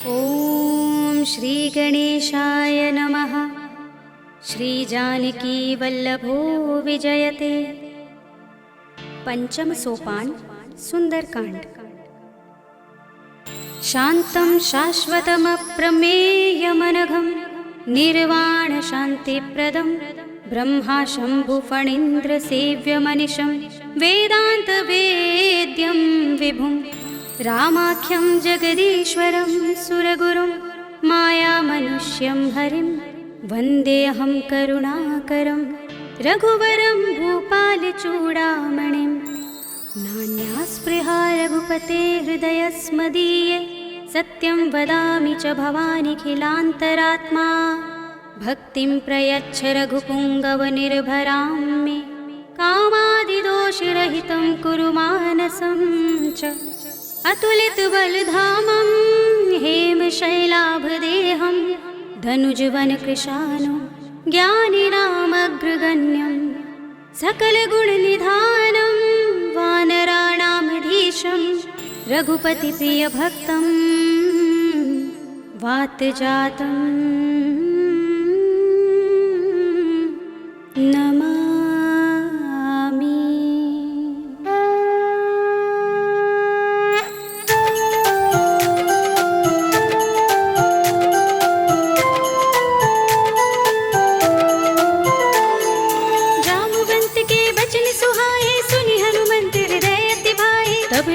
ॐ श्री गणेशाय नमः। श्री जानकी वल्लभो विजयते। पंचम सोपान सुंदरकांड। शांतं शाश्वतमप्रमेयमनघं निर्वाण शांतिप्रदं ब्रह्मा शंभु फणीन्द्र सेव्यमनिशं वेदांत वेद्यं विभुं रामाख्यं जगदीश्वरं सुरगुरुं मायामनुष्यं हरिं वन्देऽहं करुणाकरं रघुवरं भूपालचूडामणिं। नान्यास्पृहा रघुपते हृदयस्मदीये सत्यं वदामि च भवानिखिलान्तरात्मा। भक्तिं प्रयच्छ रघुपुङ्गवनिर्भरां मे कामादिदोषरहितं कुरु मानसं च। अतुलितबलधामं हेमशैलाभदेहं धनुजवनकृशानं ज्ञानिनामग्रगण्यं सकलगुणनिधानं वानराणामधीशं रघुपतिप्रियभक्तं वातजातं नमामि।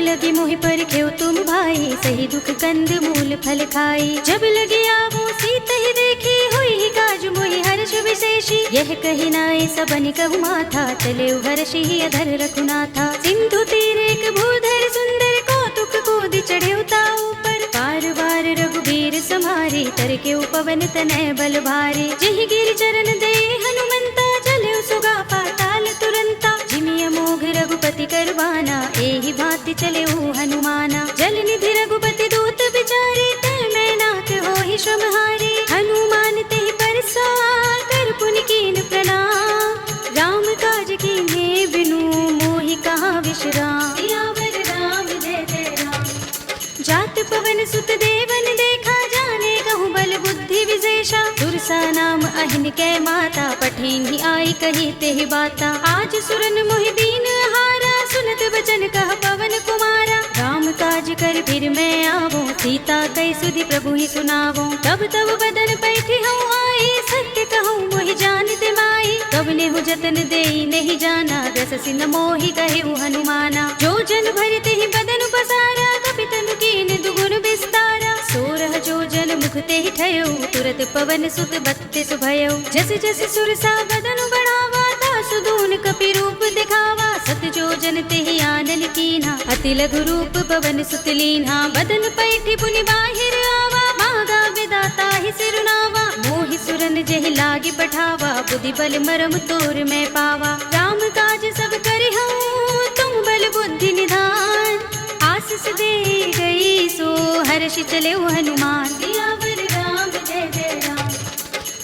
लगी मोहि पर क्यों तुम भाई सही दुख कंद मूल फल खाई। जब लगी आवो सीत ही देखी हुई ही काज मोहि हर्ष विशेषी। यह कही नाई सबनि कहु माथा चले हर्षि ही अधर रघुनाथा। सिंधु तीर एक भूधर सुंदर कौतुक कूद चढ़े ताऊ पर बार बार रघुबीर समारी तर के पवन तनय बल भारी। जिहि गिर चरण दे हनुमंता चले सुगा पाताल तुरंता। जिमिय मोघ रघुपति करवाना एहि भांति चले हनुमाना। जल निधि रघुपति दूत बिचारे तय मैं नाथ होहि श्रमहारी। हनुमान तेहि परसा कर पुनि कीन प्रणाम। राम काज कीन्हे बिनु मोहि कहाँ विश्राम। सियावर राम जय जय राम। जात पवन सुत देवन देखा जाने कहूँ बल बुद्धि विशेषा। दुर्सा नाम अहिन कै माता पठेन ही आई कही तेहि बाता। आज सुरन मोहि दीन हारा सुनत बचन कह पवन कुमारा। राम काज कर फिर मैं आवो सीता कई सुधि प्रभु ही सुनावो। तब तब बदन पैठी हूँ आई सत्य कहूँ मोहि जानते माई। कब नेहु जतन देई नहीं जाना रस सिन मोहि कहे हनुमाना। जो जन भरते ही बदन पसारा कपितनु कीन दुगुन विस्तारा। सोरह जो जन मुख ते ही ठयो तुरत पवन सुत बत्तिस भयो। जस जस सुरसा बदन बढ़ावा तासु दून कपि रूप दिखावा। सत जो जन ते ही आनन कीन्हा अति लघु रूप पवन सुत लीन्हा। बदन पैठी पुनि बाहिर आवा मागा विदाता ही सिरुनावा। मोहि सुरन जेहि लागी पठावा बुद्धि बल मरम तोर मैं पावा। राम काज सब करि हूँ तुम बल बुद्धि निधान। आशीष दे गई सो हर्षि चले हनुमान। सियावर राम जय जय राम।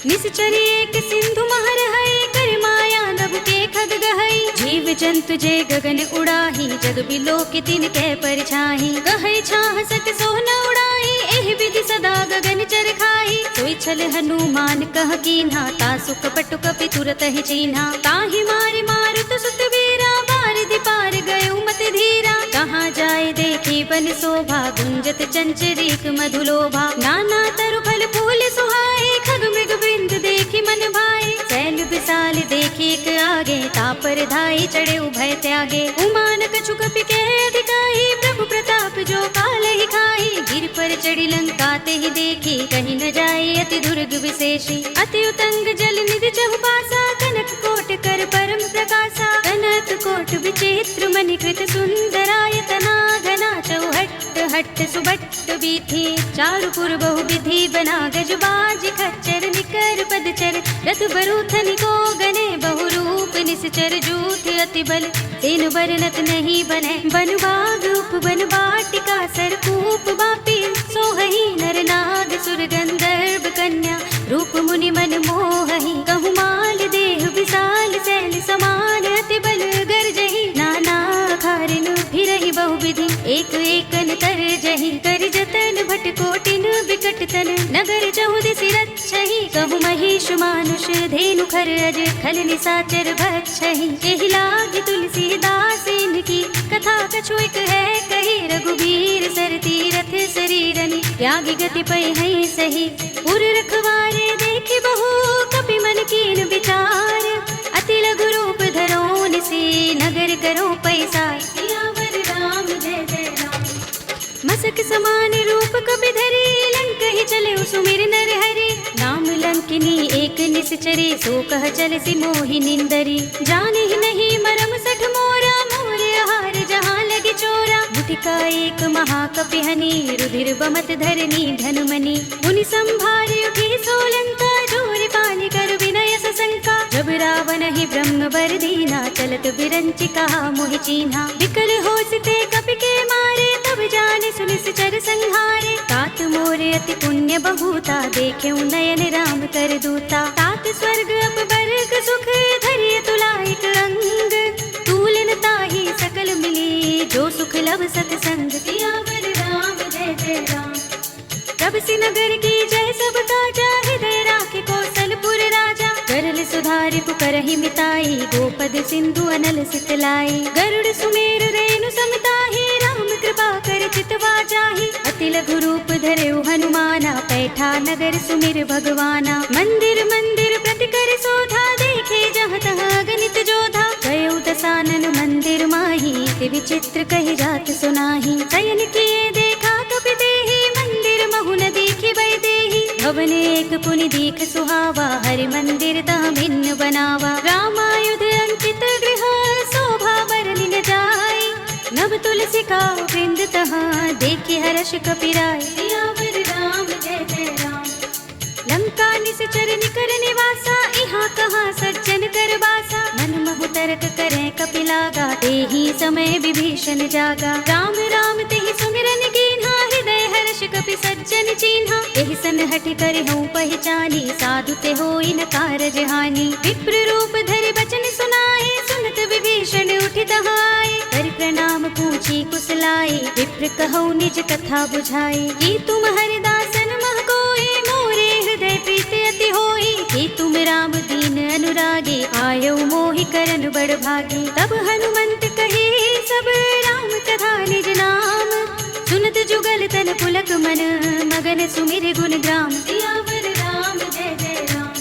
निश्चर एक सिंधु महर है कर माया नभ के खग गहई। जीव जंतु जे गगन उड़ाही जग बिलो की तिन कै परछाही। कहै छाह सक सोन उड़ाई एहि विधि सदा गगन चर खाई। सोई छल हनुमान कह कीन्हा तासु कपट कपि तुरत ही चीन्हा। ताहि मारि मारुत सुत वीरा बारिधि पार गयो मत धीरा। कहाँ जाए देखी बन शोभा गुंजत चंचरीक मधुलोभा। नाना तरु फल फूल सुहाए खग मृग वृंद देखी मन भाए। सैल विशाल देखी एक आगे तापर धाई चढ़े उभय त्यागे। उमान कछु कपि के अधिकाई प्रभु प्रताप जो काल ही खाई। गिर पर चढ़ी लंका ते ही देखी कहीं न जाए अति दुर्ग विशेषी। अति उतंग जल निधि चहुपासा कनक कोट कर परम प्रकाशा। कनक कोट विचित्र मणिकृत सुंदरायतना घना चौहट्ट हट्ट सुबट्ट बीथी। चारु पुर बहु विधि बना गजबाज खच्चर निकर पदचर। रथ बरूथन को गने बहु रूप निश्चर जूथ अति बल। तीन बरनत नहीं बने बन बाग उप बन बाटिका सरकूप बापी। सोहही नर नाग सुर गंधर्व कन्या रूप मुनि मन मोहही। कहु माल देह विशाल सैल समान अति बल गरजही। नाना खारिन फिरहि बहुविधि एक एकन कर जहि। कर जतन भट कोटिन विकट तन नगर चहुदिसि रक्षहि कहु महिष मानुष धेनु खर अज खल निसाचर भक्षहि एहि लागी तुलसीदास इनकी कथा कछु एक है कही रघुबीर सर तीरथ शरीरनि त्यागी गति पै है सही पुर रखवारे देखि बहु कपि मन कीन विचार अति लघु रूप धरो निसी नगर करो पैसार सियावर राम जय जय राम मसक समान रूप कपि धरी लंक ही चले सुमिर नर हरि नाम लंकिनी एक निश्चरी सो कह चल सि मोहि निंदरी जाने ही नहीं मरम सठ मोरा मोर आहार जहाँ लगी चोरा मुटिका एक महाकपि हनि रुधिर बमत धरनी धनुमनि मुनि संभार उठी सोलंका जोर पानी कर विनय सशंका जब रावण ही ब्रह्म बर दीना चलत बिरंचि कहा मोहि चीन्हा विकल होसते कपि के मारे तब जाने सुनिश्चर संहारे तात मोरे अति पुण्य बहुता देखे नयन राम कर दूता तात स्वर्ग अपवर्ग सुख धरिय तुलाइक अंग तूलन ताहि सकल मिली जो सुख लब सतसंग सियावर राम जय जय राम तब सि नगर की जय सब काजा हृदय राखे कौशलपुर राजा करल सुधारि पुकरहि मिताई गोपद सिंधु अनल सितलाई गरुड़ सुमेर रेणु समताहि राम कृपा कर चितवा जाहि अति लघु रूप धरेउ हनुमाना पैठा नगर सुमिर भगवाना मंदिर मंदिर प्रति कर शोधा देखे जहाँ तहाँ अगणित जोधा गयो दसानन मंदिर माही ते विचित्र कहि जात सुनाही शयन किए देखा कपि देहि मंदिर महु न देखि बै देहि भवन एक पुनि दीख सुहावा हरि मंदिर तह भिन्न बनावा रामायुध अंकित गृह शोभा बरनि न जाय नभ तुलसी का वृंद तहाँ देखि हर्ष कपिराय सियावर राम जय जय राम लंका निश्चर निकर निवासा यहाँ कहाँ सज्जन कर बासा मन महु तर्क करें कपिलागा तेहि समय विभीषण जागा राम राम तेहि सुमिरन कीन्हा हृदय हर्ष कपि सज्जन चीन्हा एहि सन हठि कर हूँ पहचानी साधु ते होई न कारज हानि विप्र रूप धरि बचन सुनाए सुनत विभीषण उठि तहाय कर प्रणाम पूछी कुशलाई विप्र कहु निज कथा बुझाई कि तुम हरिदासन मह कोई मोरे हृदय प्रीति अति होई कि तुम राम दीन अनुरागी आयो मोहि करन बड़ भागी तब हनुमंत कहे सब राम कथा निज नाम सुनत जुगल तन पुलक मन मगन सुमिर गुण ग्राम सियावर राम जय जय राम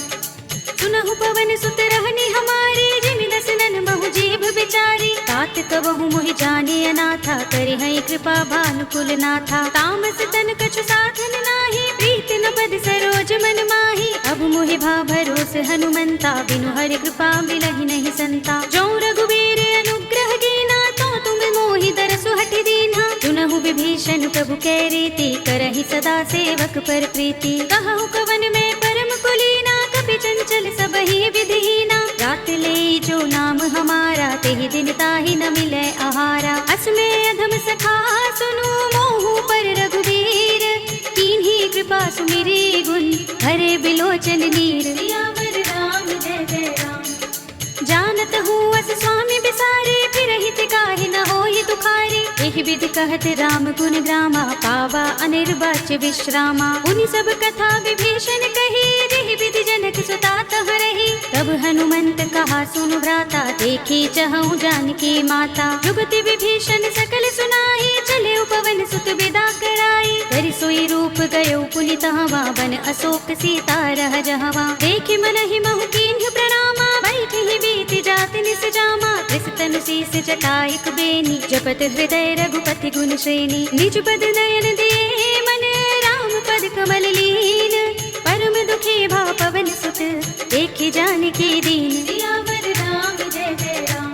सुनहु पवन सुत रहनी हमारे जिमि दसनन महु जीभ बिचारी तात कबहु मोहि जाने अनाथा करि है कृपा भानुकुल नाथा तामस तन कछु साधन नाही प्रीति न पद सरोज मन माही अब मोहि भा भरोस हनुमंता बिनु हरि कृपा मिलहि नहीं संता जो रघुबीर अनुग्रह कीना तो तुम मोहि दरसु हठि दीन्हा सुनहु विभीषण प्रभु कै रीति करहि सदा सेवक पर प्रीति कहु कवन में परम कुलीना कपि चंचल सबहि विधिहीना रात ले जो नाम हमारा तेहि दिन ताहि न मिले आहारा असमे अधम सखा सुनु मोहु पर रघुवीर कीन्ही कृपा सुमिरी गुण हरे बिलोचन नीर सियावर राम जय जय राम जानत हूँ अस स्वामी बिसारे फिर हित काहि न होई दुखारी एहि विधि कहत राम गुण ग्रामा पावा अनिर्वाच्य विश्रामा उनि सब कथा विभीषण कही रही विधि जनक सुता तह रही तब हनुमंत कहा सुनु भ्राता देखी चहु जानकी माता जुगति विभीषण सकल सुनाई चले पवन सुत विदा कराई करि सोई रूप गयो पुनि तहवा बन अशोक सीता रह जहवा देखि मन ही महु कीन्ह प्रणामा बैठि ही बीति जात निस जामा कृष तनु शीस जटाइक बेनी जपत हृदय रघुपति गुण श्रेणी निज पद नयन दिए मन राम पद कमल लीन परम दुखी भा पवन सुत देखि जानकी दीन सियावर राम जय जय राम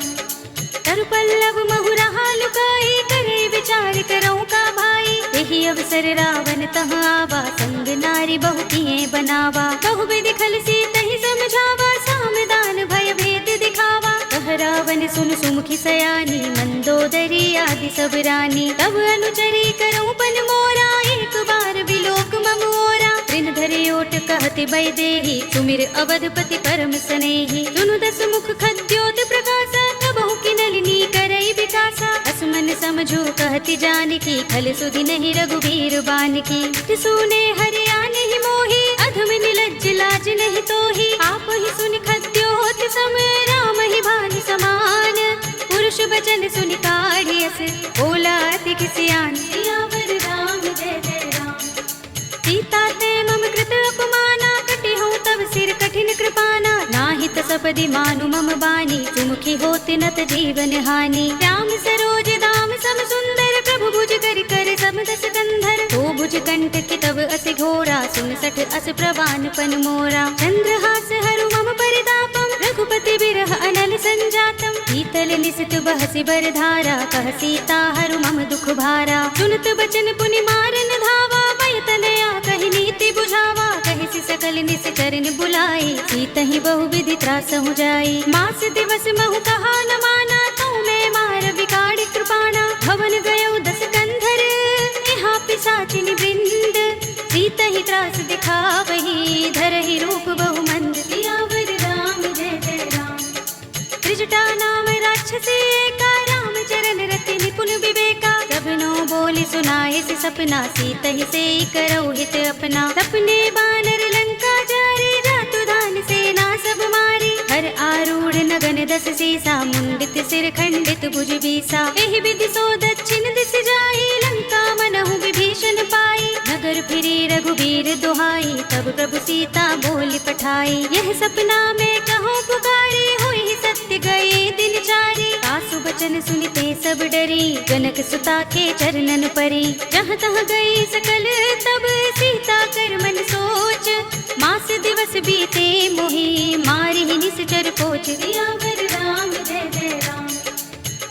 तरु पल्लव महु रहा लुकाई करे विचार करो का भाई यही अवसर रावण तहाँ आवा संग नारी बहु किए बनावा बहु विधि खल सीत ही समझावा सामदान भय भेद दिखावा कह रावण सुन सुमुखी सयानी मंदोदरी आदि सब रानी तब अनुचरी करो पन मोरा एक बार बिलोक ममोरा ऋण धरे ओट कहते बै देहि सुमिर अवधपति परम स्नेही सुनु दस मुख खद्योत प्रकाशा कबहु की नलिनी करई विकासा असमन समझो कहती जानकी खल सुधि नहीं रघुवीर बान की सुने हरिया नहीं मोही, अधम निलज्ज लाज नहीं तोही। आप ही सुन खद्योत सम, राम ही भान समान। पुरुष बचन सुन काढ़ियस, बोला अति किसियान। सियावर राम जय जय राम। सीता ते मम कृत अपमाना, कटि हूँ तब सिर कठिन कृपाना। नाहित सपदि मानु मम बानी, सुमुखी होत नत जीवन हानि। राम सरोज दाम सम सुंदर, प्रभु भुज कर कर सम दस कंधर। तो भुज कंठ की तब अस घोरा, सुन सठ अस प्रवान पन मोरा। चंद्रहास हरु मम परितापम, रघुपति बिरह अनल संजातम। शीतल निसित बहसि बरधारा, कह सीता हरु मम दुख भारा। सुनत बचन पुनि मारन धावा, भय तनया कहि नीति बुझावा। कहि सकल निस्करन बुलाई, सीतहि बहु विधि त्रासहु जाई। मास दिवस महु कहा न माना, तऊ मैं मार बिगाड़ कृपाणा। भवन गयो दस कंधर, यहाँ पिशाचिनि वृंद। सीतहि त्रास दिखावही, धरहि रूप बहु मंद। सियावर राम जय जय राम। त्रिजटा नाम राक्षसी एका, राम चरण रति निपुण विवेका। सबनो बोली सुनाए से सपना, सीतहि से करौ हित अपना। सपने बानर लंका जारे, जातु दान सेना सब मारी। हर आरूढ़ नगन दस सीसा, मुंडित सिर खंडित भुज बीसा। एहि विधि सो दक्षिण दिस जाई, लंका मनहु विभीषण पाई। नगर फिरी रघुबीर दुहाई, तब प्रभु सीता बोली पठाई। यह सपना में कहो पुकारी, हुई सत्य गए दिन चारी। सासु बचन सुनते सब डरी, जनक सुता के चरणन परी। जहाँ तहाँ गई सकल तब, सीता कर मन सोच। मास दिवस बीते मोही, मारी निश्चर पोच। सियावर राम जय जय राम।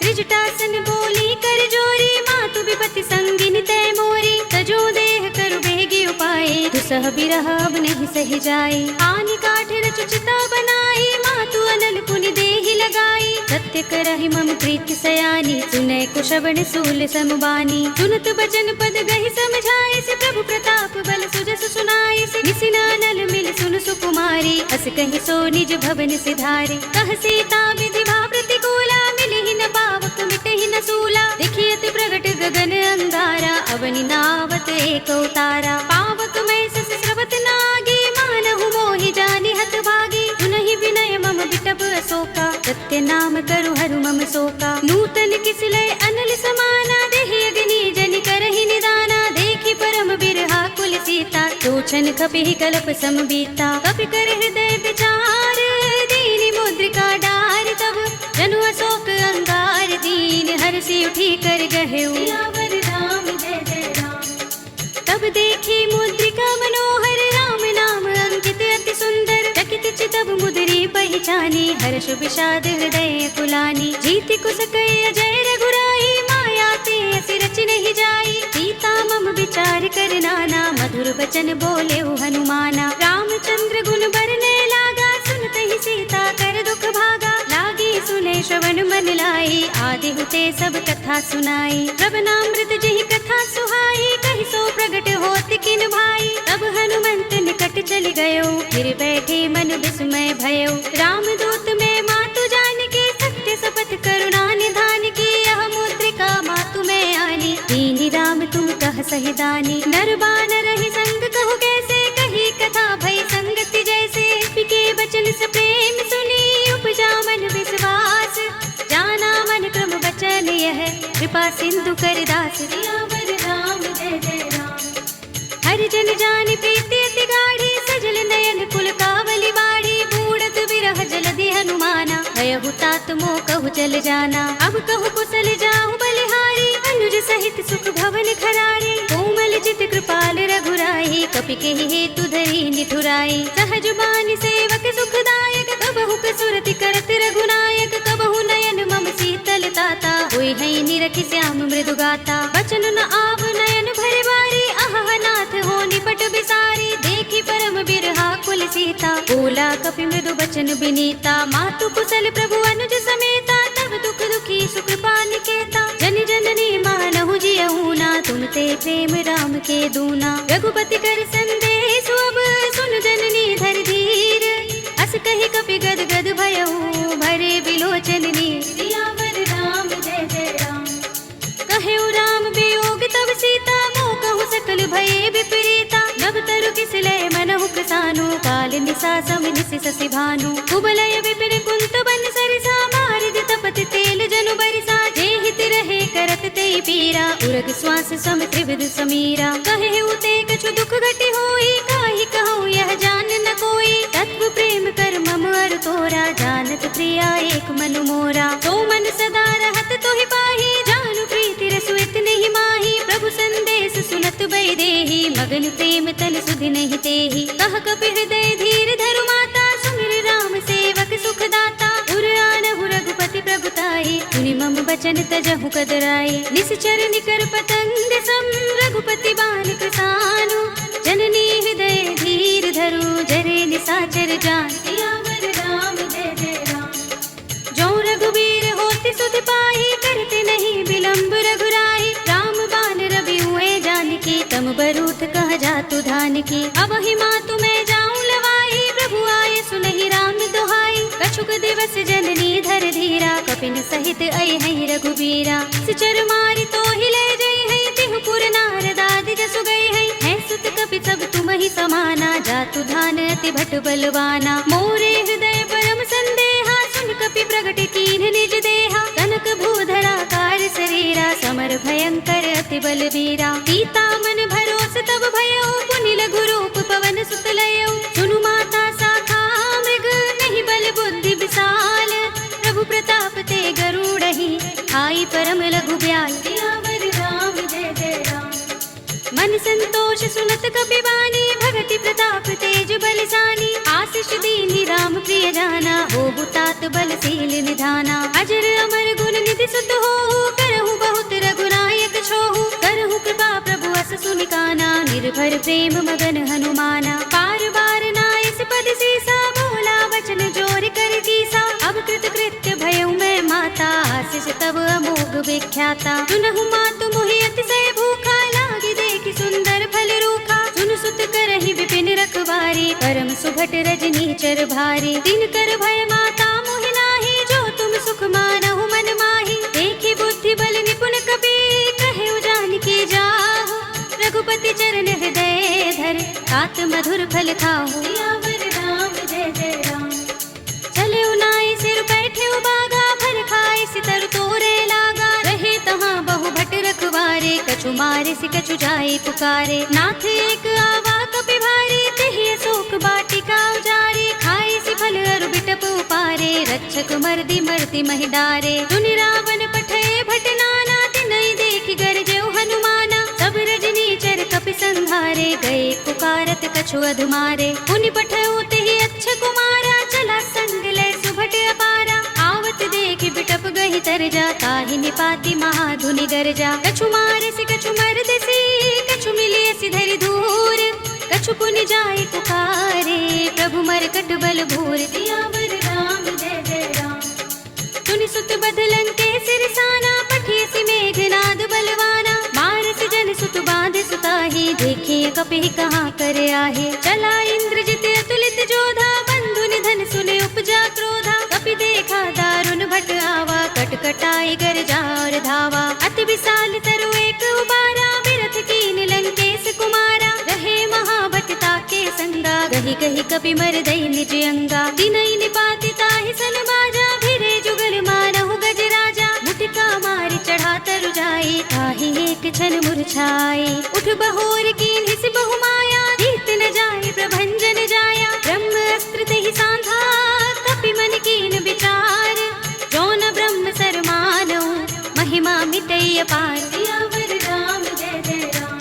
त्रिजटासन बोली कर जोरी, मातु विपति संगिन तय मोरी। तजो देह करु बेगी उपाय, दुसह बिरह अब नहीं सही जाए। आनि काठ रच चिता बनाई, मातु अनल पुनि देहि लगाई। सत्य करहि मम प्रीति सयानी, सुनय कुशवन सूल समबानी। सुनत बचन पद गहि समझाए, से प्रभु प्रताप बल सुजस सुनाई। से निसिनानल मिल सुन सुकुमारी, अस कहि सो निज भवन सिधारे। कह सीता विधि भा प्रतिकूला, मिलहि न पावक मिटहि न सूला। देखियत प्रगट गगन अंगारा, अवनि नावत एक उतारा। पावक मैं सस स्रवत नागी, मानहु मोहि जानि हत भागी। सुनहि विनय मम बिटप अशोका, सत्य नाम करु हरु मम शोका। नूतन किसलय अनल समाना, देहि अग्नि जनि करहि निदाना। देखि परम बिरहा कुल सीता, सोचन कपिहि कल्प सम बीता। कपि कर हृदय विचार, दीनि मुद्रिका डार। तब जनु अशोक अंगार, दीन हरषि उठी कर गहेउ। सियावर राम जय जय राम। तब देखी मुद्रिका मनोहर, राम नाम अंकित अति सुंदर। चकित चितब मुद्री पहचानी, हर्ष विषाद हृदय कुलानी। जीति कुस कय जय रघुराई, माया ते असि रच नहीं जाई। सीता मम विचार कर नाना, मधुर बचन बोले हनुमाना। रामचंद्र गुण बरने लागा, सुनते सीता कर दुख भागा। लागी सुने श्रवण मन लाई, आदि हुते सब कथा सुनाई। श्रवणामृत जिहि कथा सुहाई, कहि सो प्रगट होत किन भाई। तब हनुमंत निकट चल गयो, फिर बैठे मन विस्मय भयो। रामदूत में मातु जान के, सत्य शपथ करुणा निधान की। यह मुद्रिका मातु में आनी, दीनि राम तुम कह सही दानी। नर बानर ही संग कहु कैसे, कही कथा भई संगति जैसे। पिके बचन से प्रेम सुनी, उपजा मन विश्वास। जाना मन क्रम बचन यह, कृपा सिंधु कर दास। सियावर राम जय जय राम। हरि जन जान प्रीति अति गाढ़ी, सजल नयन कुल कावली बाढ़ी। बूढ़त बिरह जलधि हनुमाना, भयहु तात मोह कहु चल जाना। अब कहु कुशल जाहु बलिहारी, अनुज सहित सुख भवन खरारी। कोमल चित कृपाल रघुराई, कपि केहि हेतु धरि निठुराई। सहज बानि सेवक सुखदायक, कबहु कसुरति करत रघुनायक। कबहु नयन मम शीतल ताता, होय है निरखि श्याम मृदु गाता। बचन न आव नयन भरे बारी, अहह नाथ हो निपट बिसारी। देखी परम बिरहा कुल सीता, बोला कपि मृदु बचन बिनीता। मातु कुशल प्रभु अनुज समेता, तब दुख दुखी सुख पानिकेता। जन जननी मानहु जियहु ना, तुम ते प्रेम राम के दूना। रघुपति कर संदेश अब, सुन जननी धर धीर। अस कहि कपि गद गद भयहु, भरे बिलोचन नीर। सियावर राम जय जय राम। कहेउ राम वियोग तब सीता, मोह कहु सकल भये विपरीता। नभ तरु किसलय सा समिनिस ससि भानु कुबलय विपिन कुंत बन सरिसा मारिद तपत तेल जनु बरिसा जे हित रहे करत ते पीरा उरग श्वास सम त्रिविध समीरा कहे उते कछु दुख घटी होई काहि कहूँ यह जान न कोई तत्व प्रेम कर मम अर तोरा जानत प्रिया एक मनु मोरा तो मन सदा रहत तोहि पाही जानु प्रीति रसु इतने ही माही प्रभु संदेश सुनत बै देहि मगन प्रेम तन सुधि नहीं तेहि कह कपि हृदय धीर धरु माता सुमिर राम सेवक सुख दाता उर आनहु रघुपति प्रभुताई सुनि मम बचन तजहु कदराई निश्चर निकर पतंग सम रघुपति बान कृसानु जननी हृदय धीर धरु जरे निसाचर जान सियावर राम जय जय राम जो रघुबीर होति सुध पाही करते नहीं विलंब रघुराई राम बान रवि हुए जानकी तम बरूथ कह जातु धान की अब ही मातु मैं जाऊं लवाई प्रभु आए सुनहि राम दुहाई कछुक दिवस जननी धर धीरा कपिन सहित आई है रघुबीरा सिचर मारी तो ही ले जई है तिहुपुर नारद आदि जसु गई है सुत कपि सब तुम ही समाना जातु धान अति भट बलवाना मोरे हृदय परम संदेहा सुन कपि प्रगट कीन निज देहा कनक भूधरा कार शरीरा समर भयंकर अति बलवीरा सीता मन भरोस तब भयो पुनि लघु रूप पवन सुत लयो सुनु माता साखा मृग नहीं बल बुद्धि विशाल प्रभु प्रताप ते गरुड़हि आई परम लघु ब्याल सियावर राम जय जय राम मन संतोष सुनत कपि वाणी भगति प्रताप तेज बलशाली आशीष दीनी राम प्रिय जाना हो तात बलशील निधाना अजर अमर गुण निधि सुत हो करहु बहुत रघुनायक छोहु करहु कृपा प्रभु अस सुनिकाना निर्भर प्रेम मगन हनुमाना पार बार नायस पद सीसा बोला वचन जोर कर कीसा अब कृत कृत्य भयउ मैं माता आशीष तब अमोघ विख्याता सुनहु मातु मोहि अतिशय भूखा लागी देखि सुंदर फल रूखा सुन सुत करहि विपिन रखवारी परम सुभट रजनी चर भारी दिन कर भय माता मोहि नाही जो तुम सुख मानहु मन माही देखि बुद्धि बल निपुण कपि कहे जानकी जाहु रघुपति चरण हृदय धर तात मधुर फल खाहु सियावर राम जय जय राम चले उनाई सिर बैठे बागा फल खाए सितर तोरे लागा रहे तहाँ बहु भट रखवारे कछु मारे सि कछु जाए पुकारे नाथ एक आवा कपि भारी तिहि अशोक बाटिका उजारे खाए सि फल अरु बिटप उपारे रक्षक मर्दि मर्ति महि डारे सुनि रावण पठे भट नाना तिनहि देखि गरजेउ हनुमाना सब रजनी चर कपि संहारे गए पुकारत कछु अधुमारे पुनि पठउ तिहि अच्छ कुमारा चला संग ले सुभट अपारा आवत देखि बिटप गहि तरजा ताहि निपाति महाधुनि गरजा कछु मारे सि कछु मर्द सी कछु मिलिय सि धरि धूर कछु पुनि जाय पुकारे प्रभु मरकट बल भूर सियावर राम जय जय राम सुनि सुत बदलन के सिरसाना पठिय सि मेघनाद बलवाना मारस जन सुत बांध सुताही देखिए कपि कहाँ कर आहे चला इंद्रजित अतुलित जोधा बंधु निधन सुने उपजा क्रोधा कपि देखा दारुण भट आवा कटकटाई गरजा और धावा अति विशाल तरु एक उबारा बिरथ कीन लंकेश कुमारा रहे महाभटता के संगा गही गही कपि मर दई निज अंगा दिनई निपाति ताहि सन बाजा भिरे जुगल मानहु गज राजा मुटिका मारी चढ़ा तरु जाई ताहि एक क्षण मुरझाई उठ बहोर कीन हिस बहु माया जीत न जाए प्रभंजन जाया ब्रह्म अस्त्र तेहि सांधा कपि मन कीन विचार जो न ब्रह्म सर मानौ महिमा मिटई अपार सियावर राम जय जय राम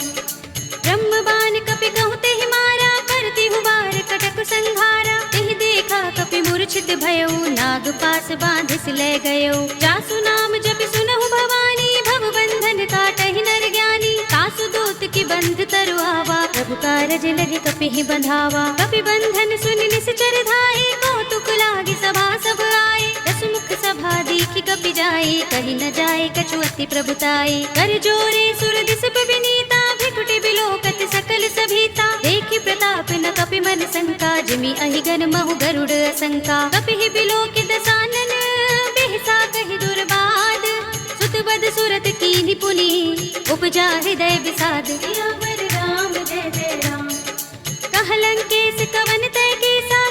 ब्रह्म बान कपि कहु तेहि मारा करती हुबार कटक संघारा तेहि देखा कपि मूर्छित भयउ नाग पास बांधिस ले गयो जासु नाम जपि सुनहु भवानी भव बंधन काटहि नर ज्ञानी सासु दूत की बंध तरु आवा प्रभु कारज लगे कपि ही बंधावा कपि बंधन सुनि निश्चर धाये कौतुक लागी सभा सब आए दसमुख सभा दीखि कपि जाए कहि न जाए कछु अति प्रभुताई कर जोरे सुर दिस विनीता भिकुटि बिलोकत सकल सभीता देखि प्रताप न कपि मन शंका जिमि अहिगन महु गरुड़ असंका कपि ही बिलोकि दसानन बिहसा कहि दुर्बाद सुत बद सुरत कीन्हि पुनि उपजा हृदय विषाद सियावर राम जय जय राम कह लंकेश कवन तय केसा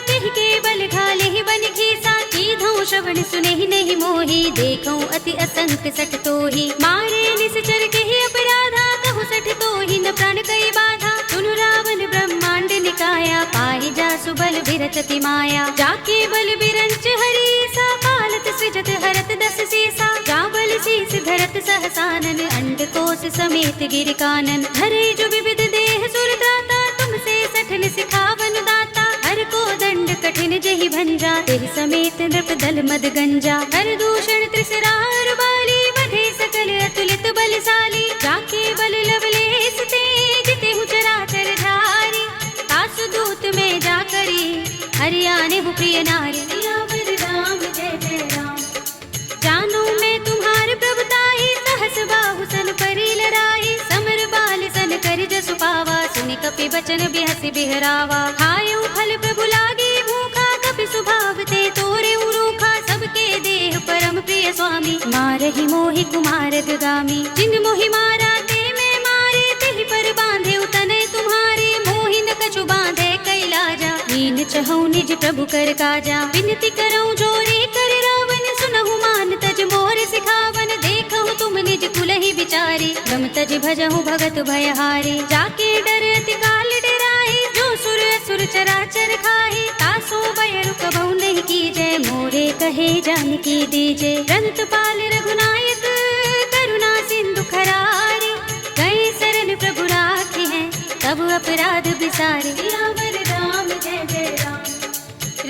रावण सुने ही नहीं मोही, देखऊं अति असंख्य सठ तो ही, मारे निश्चर के ही अपराधा, कहूँ सठ तो ही न प्राण कई बाधा। सुनु रावण ब्रह्मांड निकाया, पाहि जासु बल बिरचति माया, जाके बल बिरंच हरीसा, पालत सृजत हरत दस सीसा, जा बल शीस धरत सहसानन, अंड कोश समेत गिर कानन, धरे जो विविध देह सुर त्राता, तुमसे सठन सिखावन दाता, हर को दंड कठिन जहि भंजा, तेहि समेत नृप दल मद गंजा, हर दूषण त्रिसरार बाली, बधे सकल अतुलित बलशाली, जाके बल लवलेस ते, जिते हूँ चराचर झारी, तासु दूत में जा करी, हरियाणे हूँ प्रिय नारी, सियावर राम जय जय राम। जानो मैं तुम्हार प्रभुताई, सहस बाहु सन परी लराई, समर बाल सन कर जसु पावा, सुनि कपि बचन बिहसि बिहरावा, खायो फल प्रभु लागी भूखा, कपि सुभाव ते तोरे उरूखा, सबके देह परम प्रिय स्वामी, मारहि मोहि कुमार गामी, जिन मोहि मारा ते मैं मारे, तेहि पर बांधे तनय तुम्हारे, मोहि न कछु बांधे कैलाजा, हीन चहु निज प्रभु कर काजा, विनती करऊं जोरे कर रावण, सुनहु मान तज मोर सिखावन, देखहु तुम निज कुलहि विचारी, ब्रह्म तज भजहु भगत भयहारी, जाके डर अति काल डराए, जो सुर असुर चराचर खाए, तासो भय रुकबहु नहीं कीजय, मोरे कहे जानकी दीजे, रंत पाल रघुनायक करुणा सिंधु खरारे, गए शरण प्रभु राखे हैं तब अपराध बिसारे, सियावर राम जय जय राम।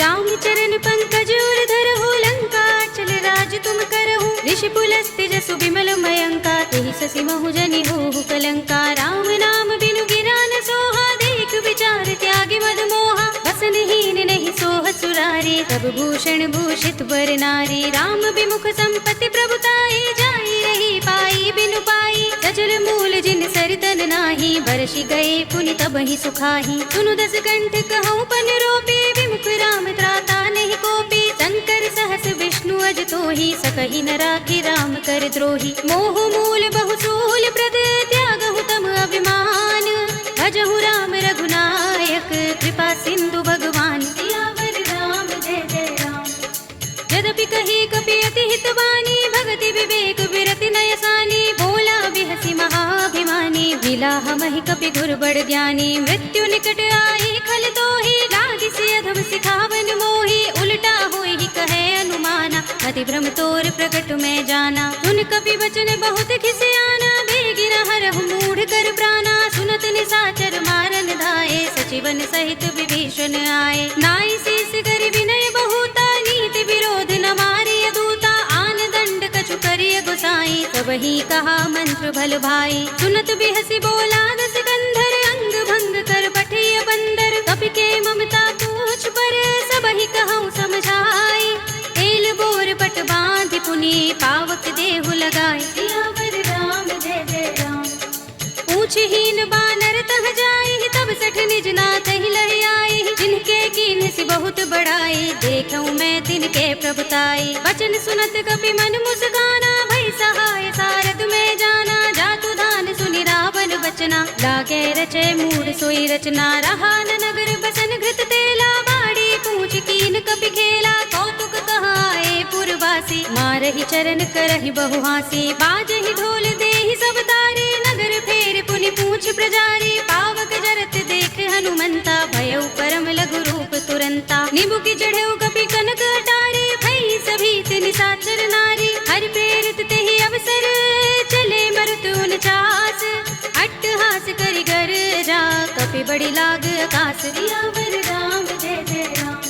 राम चरण पंकज उर धरहु, लंका चल राज तुम करहु, ऋषि पुलस्त्य जसु बिमल मयंका, तेहि ससि महु जनि होहु कलंका, राम नाम बिनु गिरा न सोहा, देख विचार त्यागी मद मोहा, बसन हीन नहीं सोह सुरारी, तब भूषण भूषित बर नारी, राम विमुख संपत्ति प्रभुताई, जाई रही पाई बिनु पाई, सजल मूल जिन सरितन नाही, बरसि गए पुनि तबहि सुखाही, सुनु दस कंठ कहूँ पन रोपी, विमुख राम त्राता नहीं कोपी, शंकर सहस विष्णु अज तोहि, सकहि न राखी राम कर द्रोही, मोह मूल बहुसूल प्रद, त्यागहु तम अभिमान, भजहु राम रघुनायक, कृपा सिंधु भगवान, सियावर राम जय जय राम। यद्यपि कही कपि अति हितवानी, भगति विवेक विरति नयसानी, बोला बिहसि महाभिमानी, मिला हमहि कपि गुर बड़ ज्ञानी, मृत्यु निकट आई खल तोहि, लागिसि अधम सिखावन मोहि, उल्टा होई कहे अनुमाना, अति भ्रम तोर प्रगट में जाना, सुन कपि वचन बहुत खिसियाना, बेगिन हरहु मूढ़ कर प्राणा, सुनत निशाचर मारन धाये, सचिवन सहित विभीषण आए, नाई शीस कर विनय बहुता, नीति विरोध न मारिय दूता, आन दंड कछु करिय गोसाई, सबहि कहा मंत्र भल भाई, सुनत बिहसि बोला दस कंधर, अंग भंग कर पठिय बंदर, कपि के ममता पूछ पर, सबहि कहूँ समझाई, तेल बोर पट बांधि पुनि, पावक देहु लगाए, सियावर राम जय जय राम। पूछहीन बानर तह जाई, तब सठ निज नाथ ही लह आई, जिनके कीन से बहुत बड़ाई, देखऊं मैं तिनके प्रभुताई, वचन सुनत कपि मन मुस्काना, भई सहाय सारद में जाना, जातु धान सुनि रावण बचना, लागे रचे मूढ़ सोई रचना, रहा न नगर बसन घृत तेला, बाड़ी पूछ कीन कपि खेला, कौतुक कहाए पुरवासी, मारहि चरण करहि बहु हासी, बाजहि ढोल देहि सब तारे, नगर फेर पुनि पूछ प्रजारी, पावक जरत देख हनुमंता, भयउ परम लघु रूप तुरंता, निबुकि चढ़ऊ कपि कनक अटारे, भई सभी निशाचर नारी, हरि प्रेरित तेहि अवसर, चले मरुत उनचास, अट्टहास करि गर्जा, कपि बड़ी लाग आकाश, सियावर राम जय जय राम।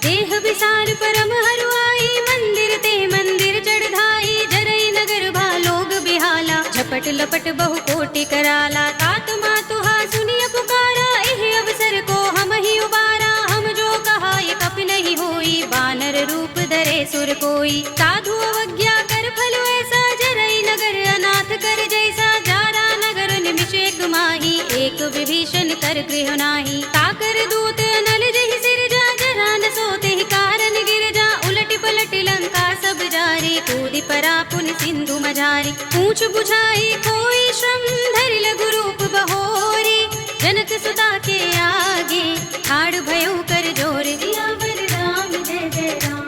देह विसार परम हरुआई, मंदिर ते मंदिर चढ़ धाई, जरई नगर भालोग बिहाला, झपट लपट बहु कोटि कराला, तात मातुहा सुनिय पुकारा, एह अवसर को हम ही उबारा, हम जो कहा ये कपि नहीं होई, बानर रूप धरे सुर कोई, साधु अवज्ञा कर फल ऐसा, जरई नगर अनाथ कर जैसा, जारा नगर निमिष एक माही, एक विभीषण कर गृह नाही, ताकर दूत नल जहि सिरजा, जरा न सोते ही कारण गिरजा, उलट पलट लंका सब जारी, कूदि परा पुनि सिंधु मझारी, पूछ बुझाई कोई श्रम, धरि लघु रूप बहोरी, जनक सुता के आगे, ठाड़ भयउ कर जोर, सियावर राम जय जय राम।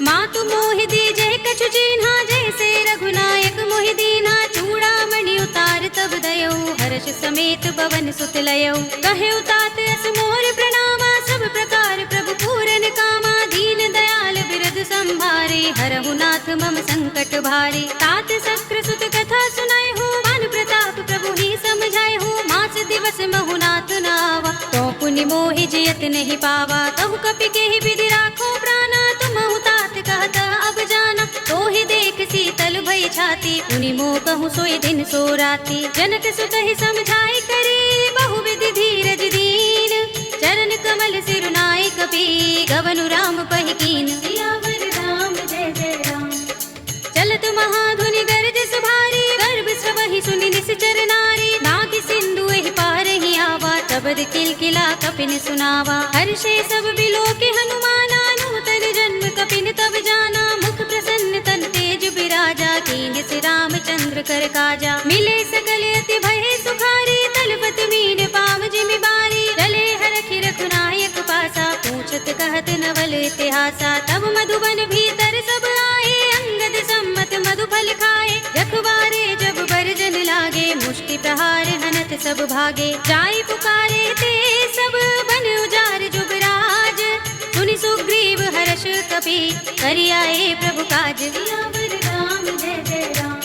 माँ कछु चिन्हा जैसे रघुनायक मोहि दीन्हा चूड़ामणि उतार तब दयौ हर्ष समेत पवन सुत लयौ कहे तात अस मोर प्रणामा सब प्रकार प्रभु पूरन कामा दीन दयाल बिरद संभारे हरहु नाथ मम संकट भारे तात शक्र सुत कथा सुनाए हो मान प्रताप प्रभु ही समझाए हो मास दिवस महु नाथ नावा तो पुनि मोहि जियत नहीं पावा कहु कपि के ही विधि राखो प्राणा तुम तात कहता अब जाना तो ही देख शीतल भई छाती पुनि मोह कहूँ सोई दिन सो राती जनक सुत ही समझाई करे बहु विधि धीरज दीन चरण कमल सिरुनाई कपि गवनु राम पहिकीन सियावर राम जय जय राम चलत महाधुनि गरज सुभारी गर्भ स्रवहि सुनि निश्चर नारी नाग सिंधु एहि पार ही आवा तबद किलकिला कपिन सुनावा हर्षे सब बिलो के हनुमाना नूतन जन्म कपिन तब जाना मुख प्रसन्न तन तेज बिराजा कीन से रामचंद्र कर काजा मिले सकल अति भय सुखारी तलपत मीन पाव जिमि बारी रले हरखि रघुनायक पासा पूछत कहत नवल इतिहासा तब मधुबन भीतर सब आए अंगद सम्मत मधुफल खाए रखवारे जब बरजन लागे मुष्टि प्रहार हनत सब भागे जाई पुकारे ते सब बन उजार जुबराज सुनि सुग्रीव हर्ष कपि करियाए प्रभु काज सियावर राम जय जय राम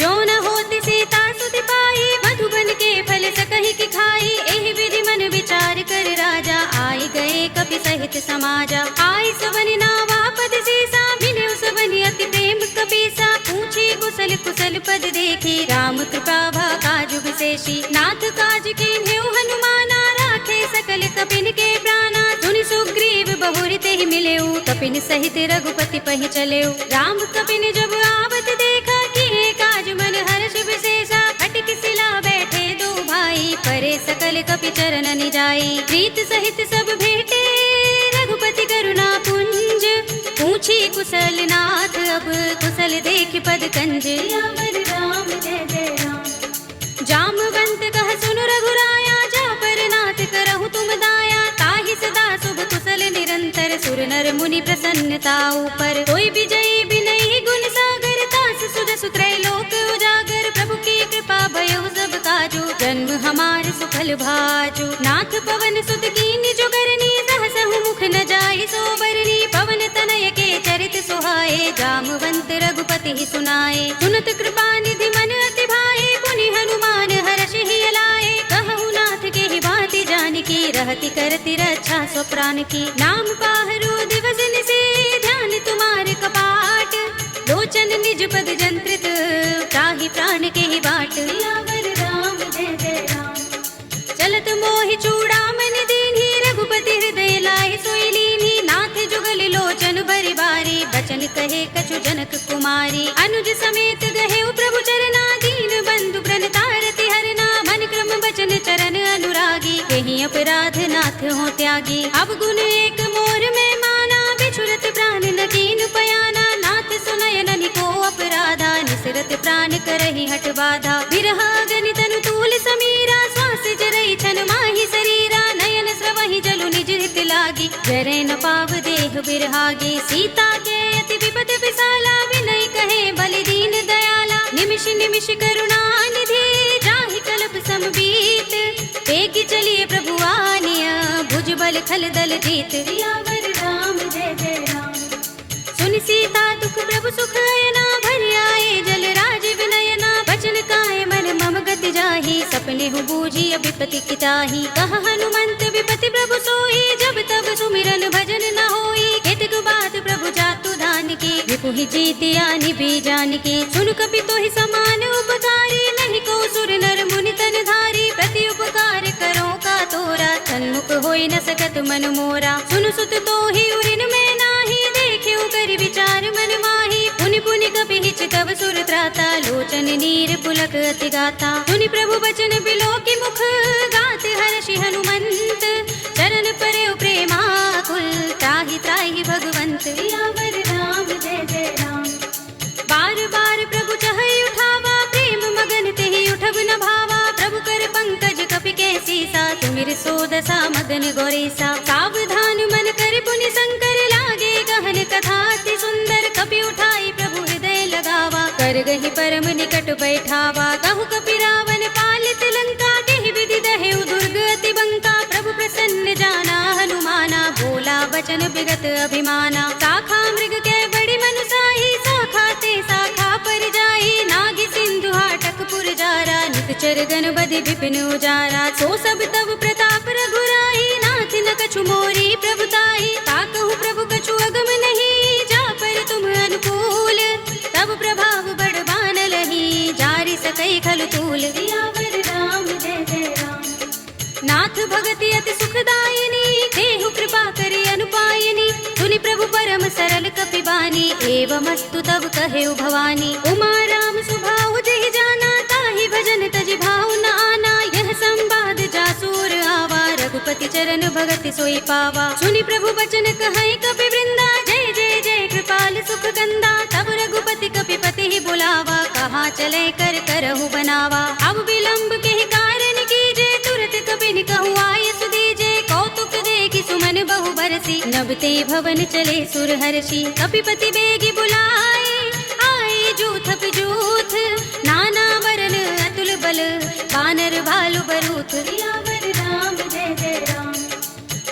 जो न होति सीता सुति पाई मधुबन के फल सकहि की खाई एहि विधि मन विचार कर राजा आई गए कपि सहित समाजा आई सबनि नावा पद सीसा मिले सबनि अति प्रेम कपीसा पूछी कुशल कुशल पद देखी राम कृपा भा काज विशेषी नाथ काज कीन्हेउ हनुमाना राखे सकल कपिन के प्राणा सुनि सुग्रीव बहुरि तेहि मिलेउ कपिन सहित रघुपति पहि चलेउ राम कपिन जब आवत देखा किए काज मन हर्ष विशेषा खटिक सिला बैठे दो भाई परे सकल कपि चरण निजाई प्रीत सहित सब भेटे रघुपति करुणा पुंज पूछी कुशल नाथ अब कुशल देख पद कंज सियावर राम जय जय राम जामवंत कह सुन रघुराया जा पर नाथ करहु तुम दाया ताहि सदा शुभ कुशल निरंतर सुर नर मुनि प्रसन्नता ऊपर कोई विजयी बिनहि गुण सागर तास सुध सुत्रय लोक उजागर प्रभु की कृपा भयो सब काजो जन्म हमार सुफल भाजो नाथ पवन सुत कीन जो करनी सहसहु मुख न जाय सो बरनी पवन तनय के चरित सुहाए जामवंत रघुपति ही सुनाए सुनत कृपा निधि मन अति भाए पुनि हनुमान हर्ष ही लाए कहु नाथ के ही भांति जानकी रहति करति रक्षा सो प्राण की नाम पाहरो दिवस निशि ध्यान तुम्हारे कपाट लोचन निज पद जंत्रित ताहि प्राण के ही बाट सियावर राम जय जय राम चलत मोहि चूड़ामणि दीन्ही रघुपति हृदय लाहि सोई लीन्ही नाथ जुगल लोचन भरि बारी बचन कहे कछु जनक कुमारी अनुज समेत गहे प्रभु चरना दीन बंधु प्रणतारति हरना मन क्रम बचन चरण अनुरागी कहीं अपराध नाथ हो त्यागी अब गुण एक मोर में माना बिछुरत प्राण न कीन पयाना नाथ सुनय ननि को अपराधा निसरत प्राण करहि हट बाधा बिरहा गनि तनु तूल समीरा श्वास जरई छन माहि शरीरा नयन स्रवहि जलु निज हित लागी जरे न पाव देह बिरहागी सीता के अति विपद विशाला विनय कहे बलि दीन दयाला निमिष निमिष करुणा निधि जाहि कल्प समबीत तेगी चलिए प्रभु आनिया भुज बल खल दल जीत सियावर राम जय जय राम सुनि सीता दुख प्रभु सुख अयना भरि आए जल राज विनयना बचन काय मन मम गति जाहि सपने हु बूझी विपति किताहि कह हनुमंत विपति प्रभु सोई जब तब सुमिरन भजन न होई केतक बात प्रभु जातु धान की विपुहि जीतिया निभि जान की सुन कपि तोहि समान उपकारी नहीं को सुर नर मुनि तन धारी प्रति उपकार करो का तोरा सन्मुख होई न सकत मन मोरा सुन सुत तोहि उरिन में नाही देख्यु कर विचार मन माही पुनि पुनि कपि हिच तव सुर त्राता लोचन नीर पुलक अति गाता सुनि प्रभु बचन बिलो की मुख गात हर्षि हनुमंत चरण परे प्रेमाकुल त्राहि त्राहि भगवंत सियावर राम जय जय राम बार बार प्रभु चहई उठावा प्रेम मगन तेहि उठब न भावा प्रभु कर पंकज कपि के सीसा तुमिर सोदसा मगन गोरेसा सावधान मन कर पुनि शंकर लागे गहन कथा अति सुंदर कपि उठाई प्रभु कर गही परम निकट बैठावा। कहु कपि रावण पालित लंका, केहि विधि दहेउ दुर्ग अति बंका। प्रभु प्रसन्न जाना हनुमाना, बोला बचन विगत अभिमाना। शाखा मृग के बड़ी मनुसाही, शाखा ते शाखा पर जाई। नागी सिंधु हाटक पुर जारा, नित चरगन बदि विपिन उजारा। सो सब तब प्रताप रघुराई, नाथ न कछु मोरी प्रभुताई। ताकहु प्रभु कछु अगम नहीं, जा पर तुम अनुकूल। तब प्रभाव बड़बान लही, जारि सकई खल तूल। सियावर राम जय जय राम। नाथ भगति अति सुखदायिनी, देहु कृपा करि अनुपायिनी। सुनि प्रभु परम सरल कपिबानी, एवमस्तु तब कहेउ भवानी। उमा राम सुभाउ जहि जाना, ताहि भजन तजि भाउ न आना। यह संवाद जासूर आवा, रघुपति चरण भगति सोई पावा। सुनि प्रभु बचन कहै कपि वृंदा, जय जय जय कृपाल सुख कंदा। तब रघुपति कपिपति ही बुलावा, कहाँ चले कर करहु बनावा। अब विलंब के कारण कीजे, तुरत कपिन कहु आय सुदीजे। कौतुक देखि सुमन बहु बरसी, नबते भवन चले सुर हर्षि। कपिपति बेगी बुलाए, आए जूथ जूथ। नाना वरन अतुल बल, वानर भालु बरूथ। सियावर राम जय जय राम।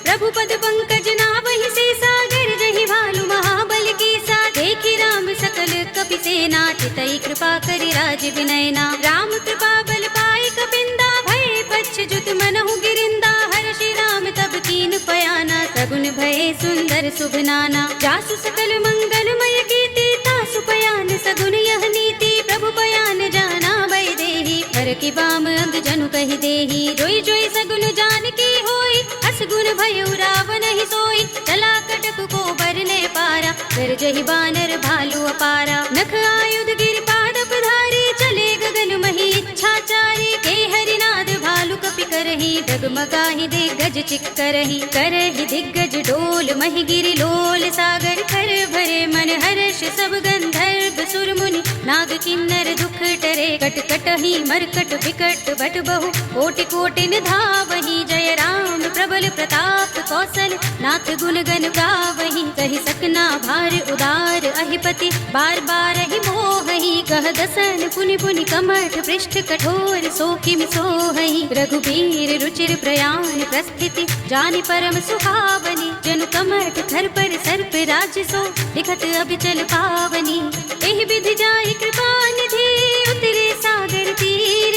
प्रभु पद पंकज नावहि सीसा, गरजहि भालु महाबल कीसा। देखि राम सकल कपि सेना, चितई कृपा करि राज विनयना। राम कृपा बल पाई कपिंदा, भय पच्छ जुत मनहु गिरिंदा। हर्षि राम तब कीन पयाना, सगुन भय सुंदर शुभ नाना। जासु सकल मंगलमय कीर्ति, तासु पयान सगुन यह नीति। प्रभु पयान जाना भय देहि, पर की बाम अंग जनु कहि देहि। जोई जोई सगुन जान की होई, असगुन भयउ रावण ही सोई। चला कटक को बरने पारा, कर जहि बानर भालु अपारा। नख आयुध गिर पादप धारी, चले गगन मही इच्छाचारी। के हरिनाद भालु कपि करहि, डगमगाहि दिग्गज चिक्करहि। करहि दिग्गज डोल महि गिरि लोल सागर। कर भरे मन हर्ष सब गंधर्व सुर मुनि। नाग किन्नर दुख टरे, कट कटहि मरकट विकट बट बहु। कोटि कोटि धावहि, जय राम प्रबल प्रताप कौशल। नाथ गुण गण गावहि, कहि सकना भार उदार। अहिपति बार बार ही मोहहि, कह दसन पुनि पुनि कमठ पृष्ठ कठोर। सो किमि सोहहि, रघुबीर रुचिर प्रयाण प्रस्थिति। जानि परम सुहावनी, जनु कमठ धर पर सर्प राज सो। दिखत अबिचल पावनी, एहि विधि जाहि कृपा निधि। उतरे सागर तीर,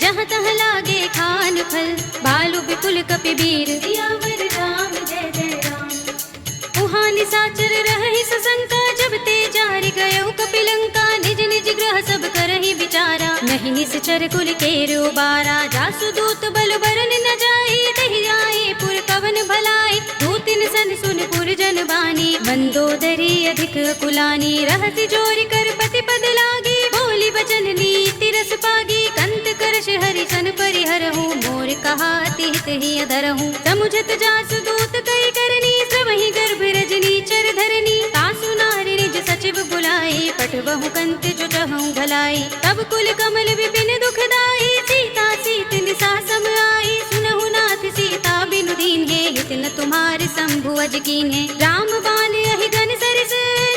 जहाँ तहाँ लागे खान फल। भालु बिपुल कपि बीर, सियावर राम जय जय राम। उहाँ निसाचर रहहि सशंका, जब ते जारि गयउ कपिलंका। निज निज ग्रह सब करहि विचारा, नहीं निश्चर कुल केर उबारा। जासु दूत बल बरन न जाई, तहि आए पुर कवन भलाई। दूतिन सन सुन पुर जन बानी, मंदोदरी अधिक कुलानी। रहसि जोरि कर पति पद लागी, बोली बचन नीति रस पागी। कंत करश हरि सन परिहरहु, मोर कहा अति हित ही अधरहु। समुझत जासु दूत कई करनी, श्रवहि गर्भ रजनी चर धरनी। तासु नारि निज सचिव बुलाई, पठबहु कंत जो चहु भलाई। तब कुल कमल विपिन दुखदाई, सीता सीत निसा सम आई। सुनहु नाथ सीता बिनु दीन्हे, हित न तुम्हारे शंभु अज कीन्हे। राम बाल अहि गन सरस,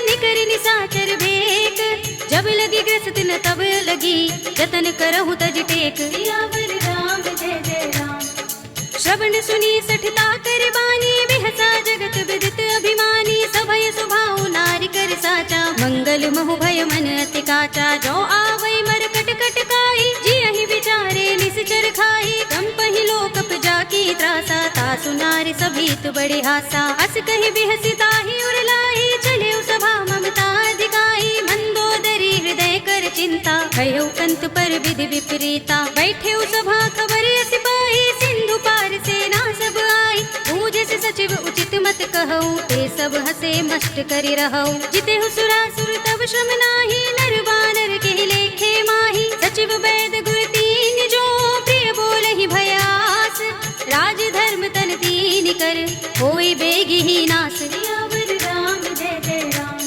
निकर निसाचर भेक। जब लगी ग्रस्त न तब लगी, जतन करहु तज टेक। सियावर राम जय जय राम। श्रवण सुनी सठता कर बानी, बिहसा जगत विदित अभिमानी। सभय सुभाउ नारि कर साचा, मंगल महु भय मन अति काचा। जो आवै मर कट कट काई, जियहि विचारे निश्चर खाई। कंपहि लोकप जाकी त्रासा, तासु नारि सभीत बड़े हासा। अस कहि बिहसि ताहि उर लाई, चले सभा ममता अधिकाई। मंदोदरी हृदय कर चिंता, भयउ कंत पर विधि विपरीता। बैठे सभा खबर अस पाई, सिंधु पार सेना सब आई। पूजस सचिव उचित मत कहऊ, ते सब हसे मस्त करि रहऊ। जितेहु सुरासुर तब श्रम नाही, नर बानर के लेखे माही। सचिव वैद गुर तीन जो, प्रिय बोलहि भयास। राज धर्म तन तीन कर, होई बेगी ही नास। सियावर राम जय जय राम।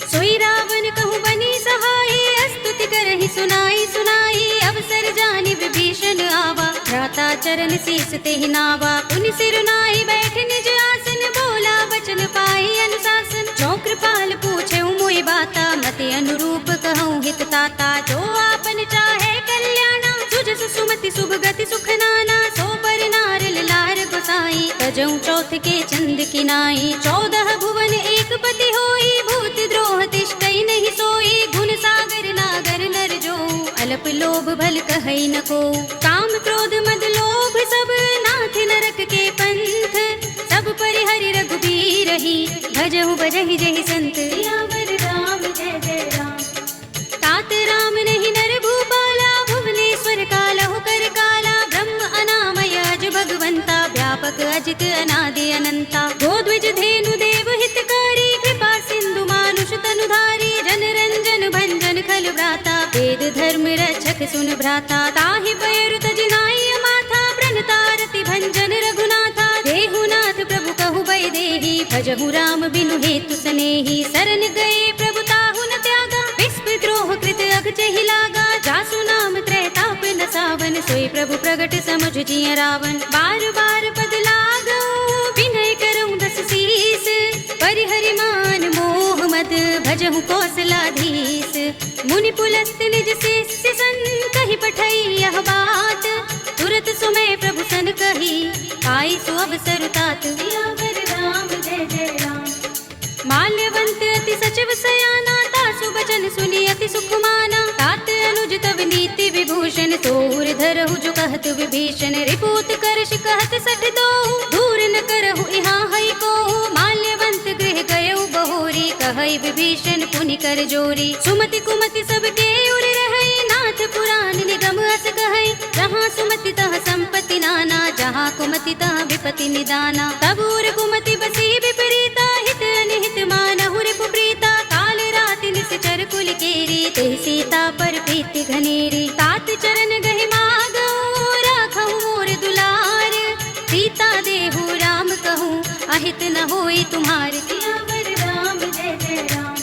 सोई रावण कहु बनी सहाई, स्तुति करहि सुनाई सुनाई। अवसर जानि विभीषण आवा, भ्राता चरण शीस तेहि नावा। उनि सिर नाहि बैठ निज आसन, बोला बचन पाई अनुशासन। जो पाल पूछे मोई बाता, मते अनुरूप कहूँ हित ताता। जो आपन चाहे कल्याणा, सुजस सुमति शुभ गति सुख नाना। सो पर नारल लार गोसाई, तजऊ चौथ के चंद की नाई। 14 भुवन एक पति होई, भूत द्रोह तिष्ठई नहीं सोई। गुण सागर नागर नर जो, अल्प लोभ भल कहई न को। काम क्रोध मद लोभ सब, नाथ नरक के पंथ। सब परिहरि रघुबीर ही, भजहु बजहि जहि संत। सियावर राम जय जय राम। तात राम नहीं नर भूपाला, भुवनेश्वर कालहु कर काला। ब्रह्म अनामय अज भगवंता, व्यापक अजित अनादि अनंता। गोद्विज धेनु देव हितकारी, कृपा सिंधु मानुष तनुधारी। जन रंजन भंजन खल भ्राता, वेद धर्म रक्षक सुन भ्राता। ताहि पयरु तजिनाय माथा, प्रणतारति भंजन रघुनाथा। देहुनाथ प्रभु कहु भय देहि, भजहु राम बिनु हेतु सनेहि। शरण गए प्रभु ताहु न त्यागा, विस्पद्रोह कृत अगचहि लागा। जासु नाम त्रैताप न सावन, सोई प्रभु प्रगट समुझ जिय रावण। बार बार पद लागो, विनय करऊँ दस सीस। परिहरि मान मोह मद, भजहु कौशलाधीश। मुनि पुलस्त निज शिष्य सन, कहि पठई यह बात। तुरत सुमय प्रभु सन कही, पाई सो अवसर तात। सियावर राम जय जय राम। माल्यवंत अति सचिव सयाना, तासु बचन सुनि अति सुख माना। तात अनुज तव नीति विभूषण, तोर धरहु जो कहत विभीषण। रिपुत करश कहत सठ दो, दूर न करहु इहाँ हई को। माल्यवंत गृह गयउ बहोरी, कहई विभीषण पुनि कर जोरी। सुमति कुमति सबके उर रहई, नाथ पुराण निगम अस कहई। जहाँ सुमति तह संपत्ति नाना, जहाँ कुमति तह विपति निदाना। तब उर कुमति बसी विपरीता, हित अनिहित मानहु रिपु प्रीता। काल राति निश्चर कुल केरी, तेहि सीता पर प्रीति घनेरी। तात चरण गहि मागो, राखहु मोर दुलार। सीता देहु राम कहूँ, अहित न होई तुम्हार। सियावर राम जय जय राम।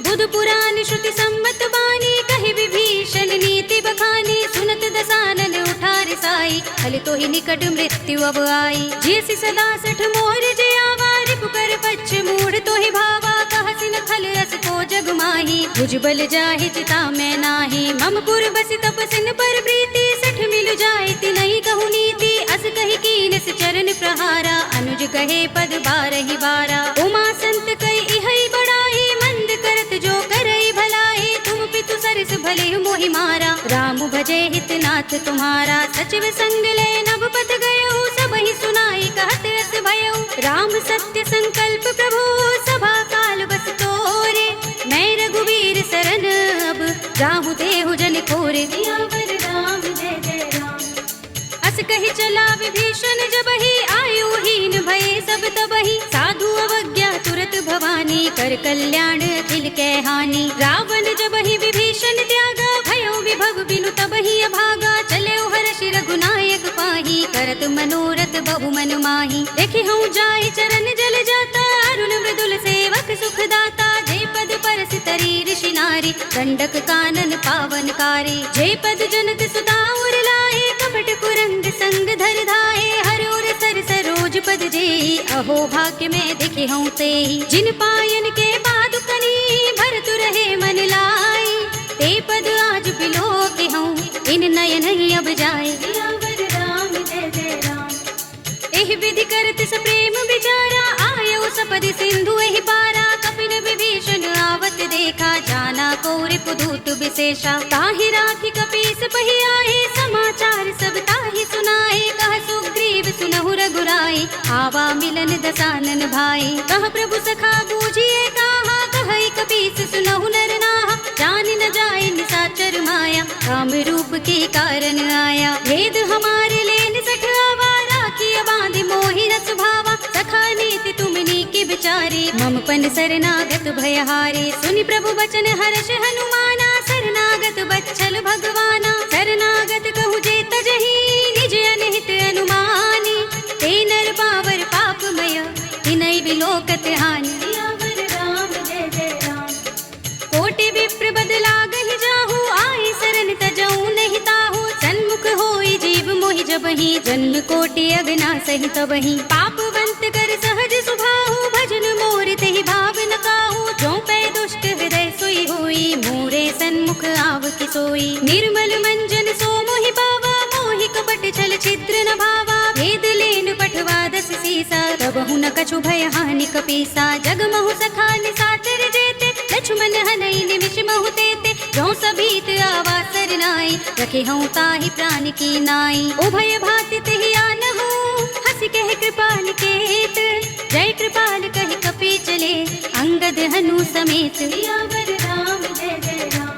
बुध पुराण श्रुति सम्मत बानी, कहि विभीषण नीति बखानी। सुनत दसानन उठार साई, हल तो ही निकट मृत्यु अब आई। जैसी सदा सठ मोर जयावा, रिपु कर पच्छ मूढ़ तो ही भावा। कहसिन खल रस को जग माही, भुज बल जाहि चिता मैं नाही। मम पुर बसि तपसिन पर प्रीति, सठ मिल जाए तिनहि कहु नीति। अस कहि कीनस चरण प्रहारा, अनुज कहे पद बारहि बारा। उमा संत कई इहै बड़ाई, मंद करत जो करई भलाई। तुम पितु सरस भले मोहि मारा, राम भजे हित नाथ तुम्हारा। सचिव संग ले नभ पथ गयो, सबहि सुनाई कहत रस भयो। राम सत्य संकल्प प्रभु, सभा काल बस तोरे। मैं रघुवीर सरन अब, जाहु देहु जन कोरे। सियावर राम जय जय राम। अस कहि चला विभीषण जबहि, आयुहीन भये सब तबहि। साधु अवज्ञा तुरत भवानी, कर कल्याण अखिल कै हानि। रावण जबहि विभीषण त्यागा, भयो विभव बिनु तबहि अभागा। चले हर्ष रघुनायक पाही, करत मनोरथ बहु मन माही। देखि हूँ जाय चरण जल जाता, अरुण मृदुल सेवक सुख दाता। जे पद परस तरी ऋषि नारी, दंडक कानन पावनकारी। जे पद जनत सुता उर लाए, कपट कुरंग संग धर धाए। हर उर सर सरोज पद जेहि, अहो भाग्य में देखे हूँ तेहि। जिन पायन के पादुकनी, भरतु रहे मन लाई। ते पद आज बिलो के हूँ, इन नयन ही अब जाए। सियावर राम जय जय राम। एहि विधि करत स प्रेम विचारा, आयो सपदि सिंधु एहि पारा। कपिन विभीषण आवत देखा, जाना को रिपुदूत विशेषा। ताहि राखी कपीस पहि आए, समाचार सब ताहि सुनाए। कह सुग्रीव सुनहु रघुराई, आवा मिलन दसानन भाई। कह प्रभु सखा बूझिए कहा, कहई कपीस सुनहु नर नाहा। जान न जाए निशाचर माया, काम रूप के कारण आया। भेद हमारे लेन सठ आवा, राखी बांध मोहि रस भावा। सखा नीति तुमनी के विचारे, मम पन शरणागत भयहारे। सुनि प्रभु बचन हर्ष हनुमाना, शरणागत बच्छल भगवाना। शरणागत कहु जे तजहि, निज अनहित अनुमानी। ते नर पावर पापमय, तिनहि बिलोकत हानि। सियावर राम जय जय राम। कोटि विप्र बदला गहि जाहु, आए शरण तजऊ नहीं ताहु। सन्मुख होई जीव मोहि जबहि, जन्म कोटि अगना सहि तबहि। पापवंत कर सहज सुभाहु, भजन मोर तेहि भाव न काहू, जो पै दुष्ट हृदय सोई होई, मोरे सन्मुख आव की सोई। निर्मल मंजन सो मोहि पावा, मोहि कपट छल छिद्र न भावा। भेद लेन पठवा दस सीसा, तबहु न कछु भय हानि कपीसा। जग महु सखा निसाचर जेते, लक्ष्मण हनई निमिष महु तेते। जो सबीत आवा सरनाई, रखे हूँ ताहि प्राण की नाई। उभय भाति तेहि आनहु, हंसी कह कृपाल केत। जय कृपाल कहि कपि चले, अंगद हनु समेत। सियावर राम जय जय राम।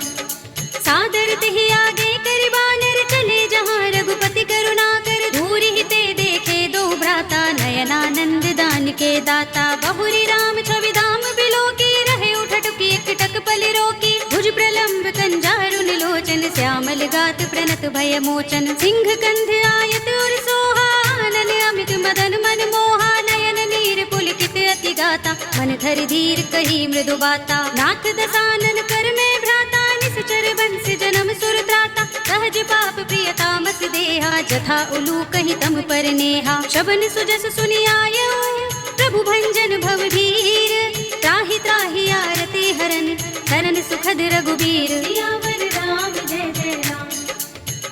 सादर तेहि आगे करि बानर, चले जहाँ रघुपति करुणा कर। दूरि ही ते देखे दो भ्राता, नयनानंद दान के दाता। बहुरी राम छवि धाम बिलोकी, रहे उठटुकी एकटक पल रोकी। भुज प्रलंब कंजारुन लोचन, श्यामल गात प्रणत भय मोचन। सिंह कंध आयत उर सोहा, आनन अमित मदन मन मोहा। नयन नीर पुलकित अति गाता, मन धरि धीर कही मृदु बाता। नाथ दसानन कर में भ्राता, निश्चर बंस जन्म सुर त्राता। सहज पाप प्रिय तामस देहा, जथा उलू कहि तम पर नेहा। शबन सुजस सुनि आयऊ, प्रभु भंजन भव भीर। त्राहि त्राहि आरती हरन, शरण सुखद रघुबीर। सियावर राम जय जय राम।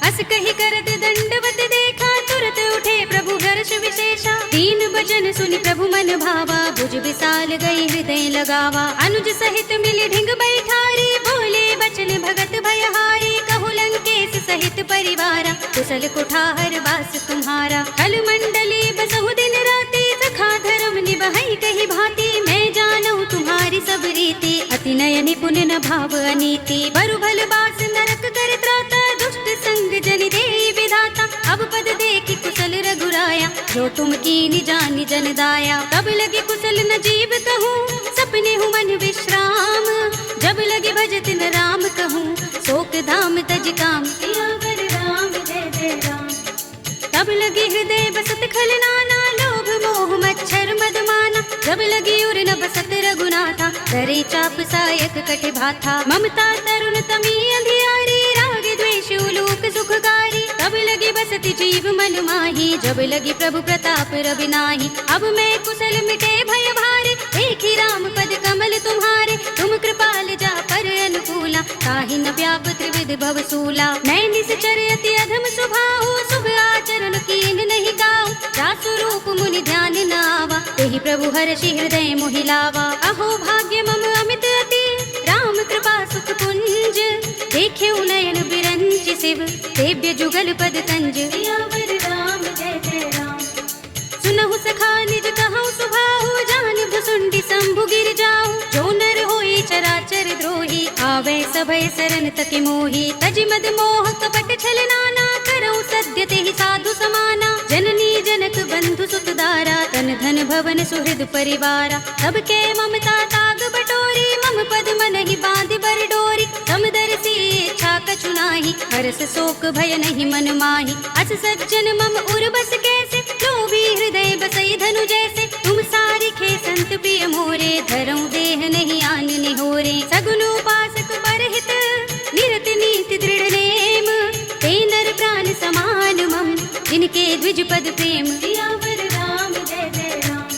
अस कहि करत दंडवत देखा, तुरत उठे प्रभु हर्ष विशेषा। दीन बचन सुनि प्रभु मन भावा, भुज विशाल गई हृदय लगावा। अनुज सहित मिले ढिंग बैठारी, बोले बचन भगत भयहारी। कहु लंकेश सहित परिवारा, कुशल कुठार वास तुम्हारा। कल मंडली बसहु दिन राति, सखा धर्म निबहै कहि भांति। मैं जानू तुम्हारी सब रीति, अति नय निपुण न भाव अनीति। बरु भल बास नरक कर त्राता, दुष्ट संग जन देई विधाता। अब पद देखि कुशल रघुराया, जो तुम कीनि जानि जन दाया। तब लगे कुशल न जीव कहूँ, सपने हूँ मन विश्राम। जब लगे भजत न राम कहूँ, शोक धाम तज काम। सियावर राम जय जय राम। तब लगे हृदय बसत खल नाना, लोभ मोह मच्छर मद माना। जब लगी उर न बसत रघुनाथा, करे चाप सायक कट भाथा। ममता तरुण तमी अंधियारी, राग द्वेष उलूक सुखकारी। तब लगी बसत जीव मन माही, जब लगी प्रभु प्रताप रवि नाही। अब मैं कुशल मिटे भय भारे, देखी राम पद कमल तुम्हारे। तुम कृपाल जा पर अनुकूला, ताहि न व्याप त्रिविध भव सूला। मैं निश्चर अति अधम स्वभाव, शुभ आचरण कीन नहीं गाऊं। जासु रूप मुनि ध्यान न आवा, तेहि प्रभु हर्षि हृदय मोहि लावा। अहो भाग्य मम अमित अति, राम कृपा सुख पुंज। देखे नयन बिरंचि शिव, सेव्य जुगल पद कंज। सियावर राम जय जय राम। सुनहु सखा निज कहूँ सुभाहु, जान भुसुंडी शंभु गिर जाऊं। जो नर होई चराचर द्रोही, आवे सभय सरन तकि मोही। तज मद मोह कपट छल नाना, करऊं सद्य तेहि साधु समाना। जननी जनक बंधु सुत दारा, तन धन भवन सुहृद परिवारा। सबके ममता ताग बटोरी, मम पद मनहि बांधि बर डोरी। समदर्शी इच्छा कछु नाही, हरस शोक भय नहीं मन माही। अस सज्जन मम उर बस कैसे, लोभी हृदय बसई धनु जैसे। तुम सारिखे संत प्रिय मोरे, धरऊं देह नहीं आन निहोरे। सगुन उपासक परहित, निरत नीति दृढ़ नेम। ते नर प्राण समान मम, जिनके द्विज पद प्रेम। सियावर राम जय जय राम।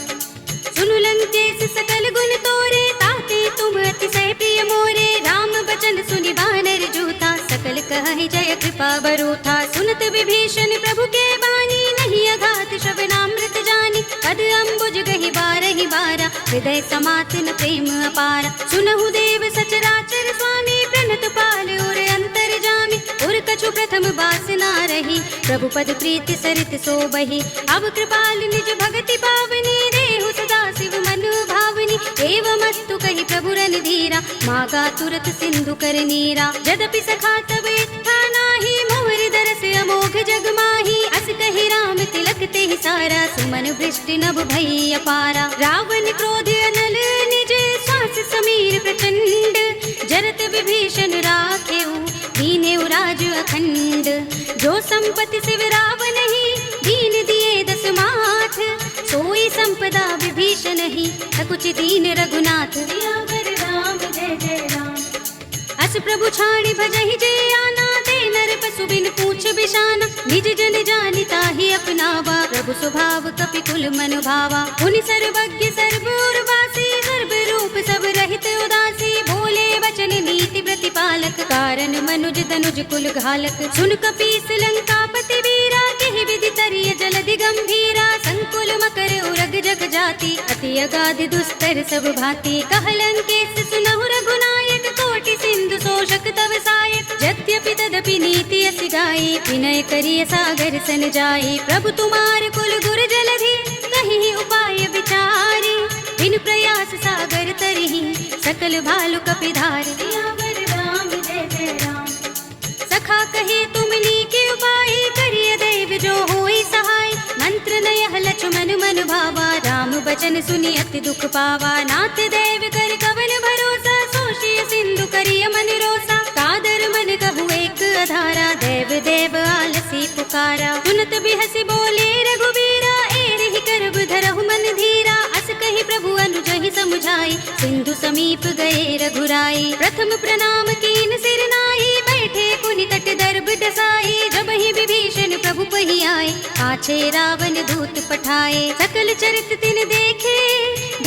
सुनु लंकेश सकल गुण तोरे, ताते तुम अतिशय प्रिय मोरे। राम बचन सुनि बानर जूथा, सकल कहहि जय कृपा बरूथा। सुनत विभीषण प्रभु के बानी, नहीं अघात श्रवणामृत जानी। पद अम्बुज गहि बारहि बारा, हृदय समात न प्रेम अपारा। सुनहु देव सचराचर स्वामी, प्रणत पाल उर अंतर जामी। उर कछु प्रथम बासना रही, प्रभु पद प्रीति सरित सोबहि। अब कृपाल निज भगति पावनी, देहु सदा शिव मन भावनी। एवमस्तु कहि प्रभु रन धीरा, मागा तुरत सिंधु कर नीरा। यद्यपि सखा तब इच्छा नाही, मोहर दरस अमोघ जग माही। अस कहि राम तिलक तेहि सारा, सुमन वृष्टि नभ भई अपारा। रावण क्रोध अनल निज, श्वास समीर प्रचंड। जरत विभीषण राखेऊ, दीनेउ राज अखंड। जो संपत्ति शिव रावण ही, दीन दिए दस माथ। सोई संपदा विभीषण ही, सकुचि दीन रघुनाथ। सियावर राम जय जय राम। अस प्रभु छाड़ी भजहि जे आना, ते नर पशु बिन पूछ बिशाना। निज जन जानि ताहि अपनावा, प्रभु स्वभाव कपि कुल मन भावा। मुनि सर्वज्ञ सर्व उर्वासी, सर्व रूप सब कारण मनुज तनुज कुल घालक सुन कपीस लंकापति वीरा केहि विधि तरिय जलधि गंभीरा संकुल मकर उरग जग जाति अति अगाध दुस्तर सब भांति कहलंकेश सुनहु रघुनायक कोटि सिंधु शोषक तव सायक यद्यपि तदपि नीति असि गाई विनय करिय सागर सन जाई प्रभु तुम्हार कुल गुर जलधि कहीं उपाय विचारी बिन प्रयास सागर तरही सकल भालु कपिधार सियावर राम जय जय राम। सखा कहे तुम नीके उपाय करिय देव जो होई सहाय मंत्र नयह लक्ष्मण मन भावा राम बचन सुनि अति दुख पावा नाथ देव कर कवन भरोसा सोशिय सिंधु करिय मन रोसा कादर मन कहु एक अधारा देव देव आलसी पुकारा सुनत बिहसी बोले रघुबीरा एहि करब धरहु मन धीरा अस कहि प्रभु अनुजहि समुझाई सिंधु समीप गए रघुराई प्रथम प्रणाम कीन सिर नाई बैठे पुनि तट दर्भ डसाई जब ही विभीषण प्रभु पहि आए पाछे रावण दूत पठाए सकल चरित तिन देखे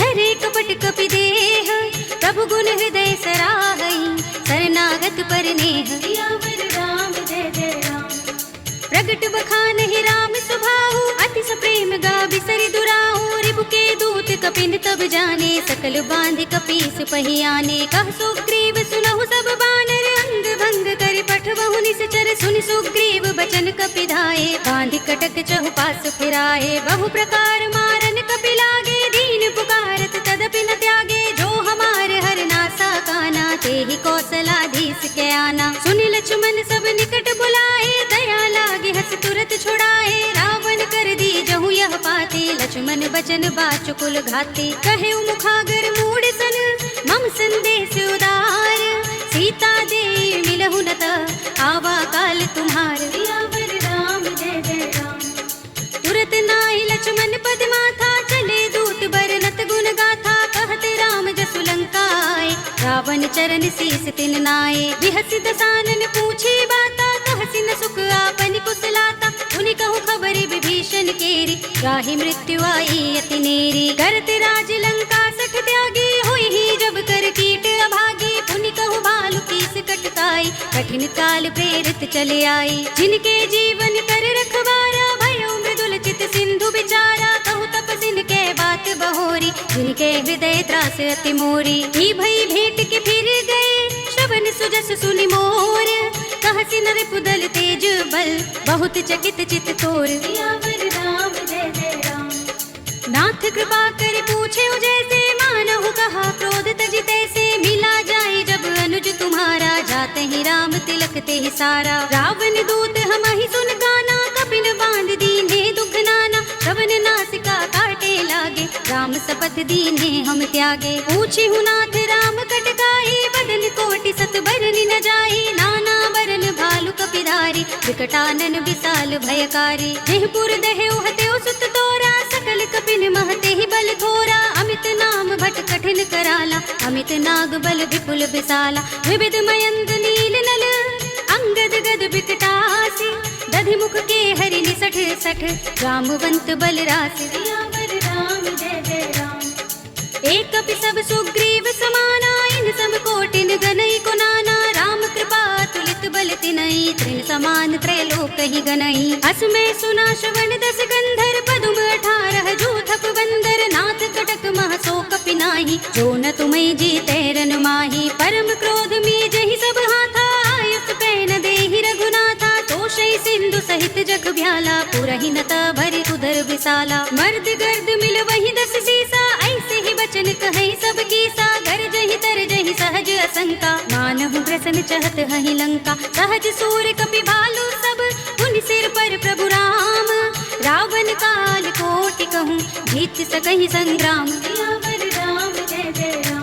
धरे कपट कपि देह प्रभु गुण हृदय सराहई शरणागत पर नेह सियावर राम जय जय राम। प्रगट बखान ही राम सुभाऊ अति सप्रेम गा बिसरि दुराऊ रिबु के दूत कपिन तब जाने सकल बांध कपीस पहि आने कह सुग्रीव सुनहु सब बानर अंग भंग कर पठवहु निश्चर सुनि सुग्रीव बचन कपिधाए बांध कटक चहुपास फिराए बहु प्रकार मारन कपि लागे दीन पुकारत तदपि न त्यागे जो हमारे हर नासा काना तेहि कौशलाधीश के आना सुनि लक्ष्मण सब निकट बुलाए दया लागे हस तुरत छुड़ाए रावण कर दी जहु यह पाते लक्ष्मण बचन बाचुकुल घाते कहे मुखागर मूड सन मम संदेश उदार सीता दे मिलहु न त आवा काल तुम्हार सियावर राम जय जय राम। तुरत नाई लक्ष्मण पद माथा चले दूत बरनत गुण गाथा कहते राम जसु लंका आए रावण चरण शीस तिन नाए बिहसि दसानन पूछे बाता कहसि न सुख आपन कुशलाता उनि कहु खबरि विभीषण केरी राहि मृत्यु आई अति नेरी करत राज लंका सठ त्यागी होई ही जब कर कीट अभागी पुनि कहु भालु कीस कटकाई कठिन काल प्रेरित चले आई जिनके जीवन कर रखवारा भयो मृदुल चित सिंधु बिचारा कहु तपसिन के बात बहोरी जिनके हृदय त्रास अति मोरी ही भई भेंट के फिर गए श्रवण सुजस सुनि मोर कहसि नर पुदल तेज बल बहुत चकित चित तोर सियावर राम जय जय राम। नाथ कृपा कर पूछे जैसे मानहु कहा क्रोध तज तैसे मिला जाए जब अनुज तुम्हारा जाते ही राम तिलक ते ही सारा रावण दूत हम ही सुन गाना कपिन बांध दीने दुख नाना श्रवण नासिका काटे लागे राम शपथ दीने हम त्यागे पूछी हूँ नाथ राम कटकाई बदन कोटि सत बरनि न जाई नाना बरन भालु कपिधारी विकटानन विशाल भयकारी देहपुर दहेउ हतेउ सुत तोरा सकल कपिन महते ही बल थोरा अमित नाम भट कठिन कराला अमित नाग बल विपुल विशाला विविध मयंक नील नल अंगद गद विकटासी दधि मुख के हरि निसठ सठ रामवंत बल रासि सियावर राम जय जय राम। एक कपि सब सुग्रीव समाना इन सम कोटिन गनई को नाना राम कृपा तुलित बल तिनई तृण समान त्रैलोक ही गनई असमय सुना श्रवण दस गंधर पदुम 18 जूथप बंदर नाथ कटक मह सो कपि नाही जो न तुम्हें जीते रन माही परम क्रोध में जहि सब हाथा आयुष पैन देहि रघुनाथा तोषै सिंधु सहित जग भ्याला पुरहि नता भरि उदर विशाला मर्द गर्द मिल वही 10 सीसा ऐसे ही बचन कहे सब कीसा घर जहि तर जहि सहज असंका मानहु ग्रसन चहत हहि लंका सहज सूर कपि भालु सब उन सिर पर प्रभु राम रावण काल कोटि कहूँ जीत सकहि संग्राम सियावर राम जय जय राम।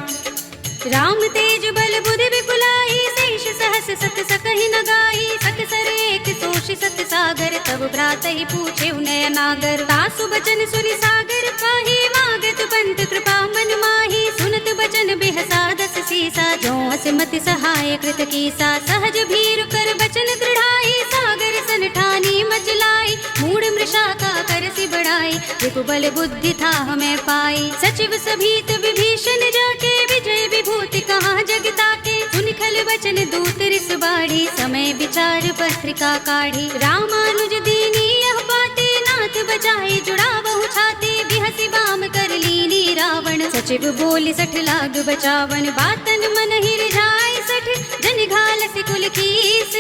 राम तेज बल बुद्धि विपुलाई शेष सहस सत सकहि न गाई सकसर एक सोषि सत सागर तब भ्रात ही पूछे नय नागर तासु बचन सुनि सागर पाही मागत पंत कृपा मन माही सुनत बचन बिहसा 10 सीसा जो असमति सहाय कृत कीसा सहज भीर बचन दृढ़ाई सागर सन ठानी मचलाई मूढ़ मृषा का कर सि बड़ा बड़ाई, रिपुबल बुद्धि था हमें पाई। सचिव सभीत विभीषण जाके, विजय विभूति कहाँ जगता के। सुन खल वचन दूत रिस बाढ़ी, समय विचार पत्रिका काढ़ी। रामानुज दीनी यह बातें, नाथ बचाए जुड़ा बहु छाती। बिहसी बाम कर लीनी रावण, सचिव बोल 60 लाग बचावन। बातन मन ही रिझाए 60, जन घालस कुल कीस।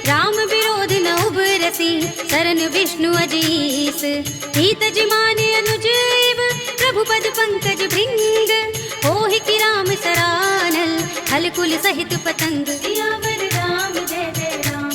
राम विरोध न उबरसी, शरण विष्णु अजीस। हित जिमाने अनुज इव, प्रभु पद पंकज भृंग। होहि कि राम सरानल, हल कुल सहित पतंग। सियावर राम जय जय राम।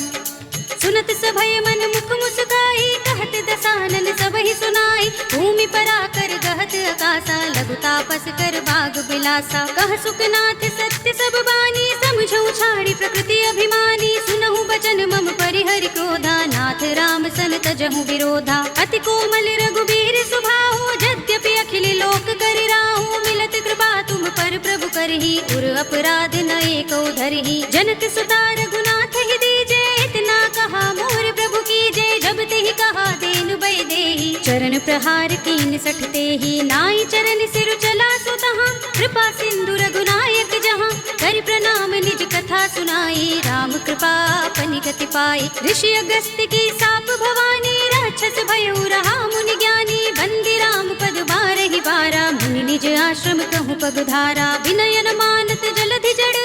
सुनत सभय मन मुख मुस्काई, कहत दसानन सबहि सुनाई। भूमि पराकर गहत आकाशा, लघु तापस कर बाग बिलासा। कह सुखनाथ सत्य सब बानी, समझऊ छाड़ी प्रकृति अभिमानी। सुनहु बचन मम परिहरि क्रोधा, नाथ राम सन तजहु विरोधा। अति कोमल रघुबीर सुभाऊ, यद्यपि अखिल लोक करि राहु। मिलत कृपा तुम पर प्रभु करही, उर अपराध न एको धरही। जनक सुता रघुनाथ ही दीजे, इतना कहा मोर प्रभु की जय। जब ते ही कहा देनु बै देही, चरण प्रहार कीन 60 तेहि। नाई चरण सिर चला सुतहाँ, कृपा सिंधु रघुनायक जहाँ। कर प्रणाम निज कथा सुनाई, राम कृपा अपनी गति पाई। ऋषि अगस्त्य की साप भवानी, राक्षस भयउ रहा मुनि ज्ञानी। बंदी राम पद बारहि बारा, मुनि निज आश्रम कहूँ पगधारा। विनयन मानत जलधि जड़,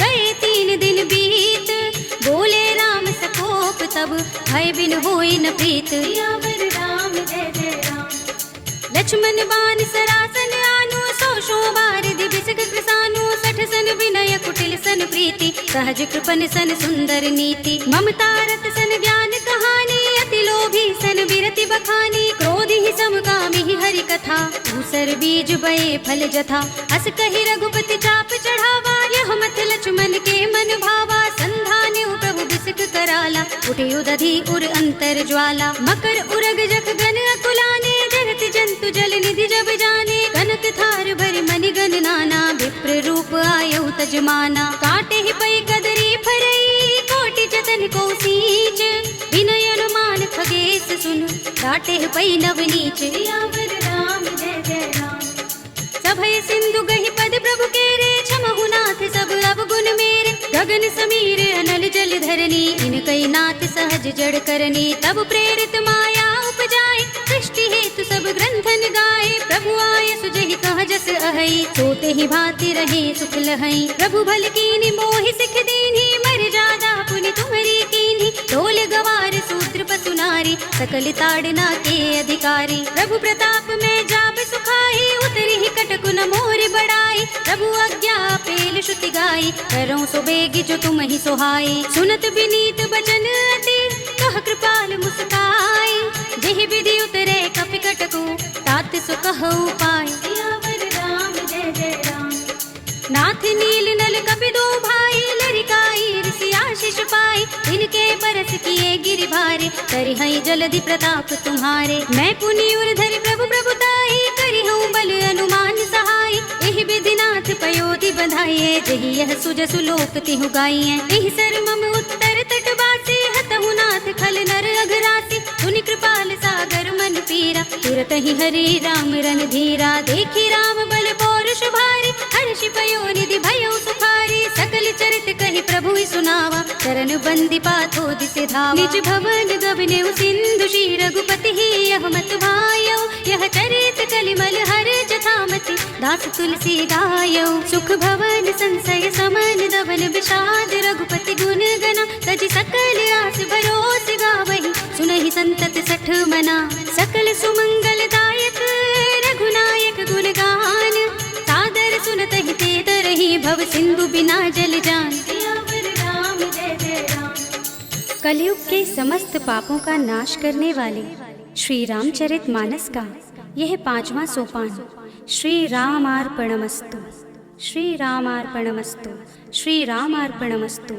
गए 3 दिन बीत। बोले राम सकोप तब, भय बिन होई न प्रीत। सियावर राम जय जय राम। लक्ष्मण बान सरासन आनु, 100 बारिधि बिसक कृसानु। 60 सन विनय कुटिल सन प्रीति, सहज कृपन सन सुंदर नीति। ममता रत सन ज्ञान कहानी, अति लोभी सन बिरति बखानी। क्रोधि ही समकामी ही हरि कथा, दूसर बीज बये फल जथा। अस कहि रघुपति चाप चढ़ावा, यह मत लक्ष्मण के मन भावा। संधान्यु प्रभु बिसक कराला, उठे उदधि उर अंतर ज्वाला। मकर उरग जख गन अकुलाने, जगत जंतु जल निधि जब जाने। कनक थार भरि मनि गण नाना, विप्र रूप आयु तजमाना। काटे ही पै कदरी फरई, कोटि जतन को सींच। विनय अनुमान खगेश सुन, काटे ही पै नवनीच। सियावर राम जय जय राम। सभय सिंधु गहि पद प्रभु केरे, क्षमहु नाथ सब अवगुण मेरे। गगन समीर अनल जल धरनी, इनकई नाथ सहज जड़ करनी। तब प्रेरित माया उपजाए, सृष्टि हेतु सब ग्रंथन गाए। प्रभु आय सुजहि कह जस अहै, सोते ही भांति रहे सुख लहै। प्रभु भल कीन्हि मोहि सिख दीन्हि, मर जादा पुनि तुम्हरी कीन्हि। ढोल गवार सूत्र पसु नारी, सकल ताड़ना के अधिकारी। प्रभु प्रताप में जाप सुखाई, उतरि ही कटकु न मोर बड़ाई। प्रभु आज्ञा पेल श्रुति गाई, करऊँ सो बेगी जो तुम ही सोहाई। सुनत विनीत बचन अति, कह कृपाल मुस्काई। जेहि विधि उतरे कपि कटकु, तात सो कहु पाय। सियावर राम जय जय राम। नाथ नील नल कपि दो भाई, लरिकाई ऋषि आशीष पाई। इनके परस किए गिरि भारे, करिहई जलधि प्रताप तुम्हारे। मैं पुनि उर धरि प्रभु प्रभुताई, करिहऊँ बल अनुमान सहाय। एहि विधि नाथ पयोधि बंधाइए, जहि यह सुजसु लोक तिहु गाइए। एहि सर मम उत्तर तट बासी, हतहु नाथ खल नर अघरासी। सुनि कृपाल सागर मन पीरा, तुरत ही हरि राम रन धीरा। देखी राम बल पौरुष भारी, हर्षि पयो निधि भयो सुखारी। सकल चरित कहि प्रभु सुनावा, चरण बंदी पाथो दिसि धावा। निज भवन गबनेउ सिंधु, श्री रघुपति ही यह मत भायो। यह चरित कलिमल हर जथामति, दास तुलसी गायो। सुख भवन संशय समन, धवन विषाद रघुपति गुण गना। तज सकल आस भरोस गावहि, सुनहि संतत 60 मना। सकल सुमंगल दायक, रघुनायक गुण गान। सादर सुनत ही ते तरहि, भव सिंधु बिना जल जान। सियावर राम जय जय राम। कलयुग के समस्त पापों का नाश करने वाले श्री रामचरितमानस का यह 5वां सोपान श्री रामार्पणमस्तु, श्री रामार्पणमस्तु, श्री रामार्पणमस्तु।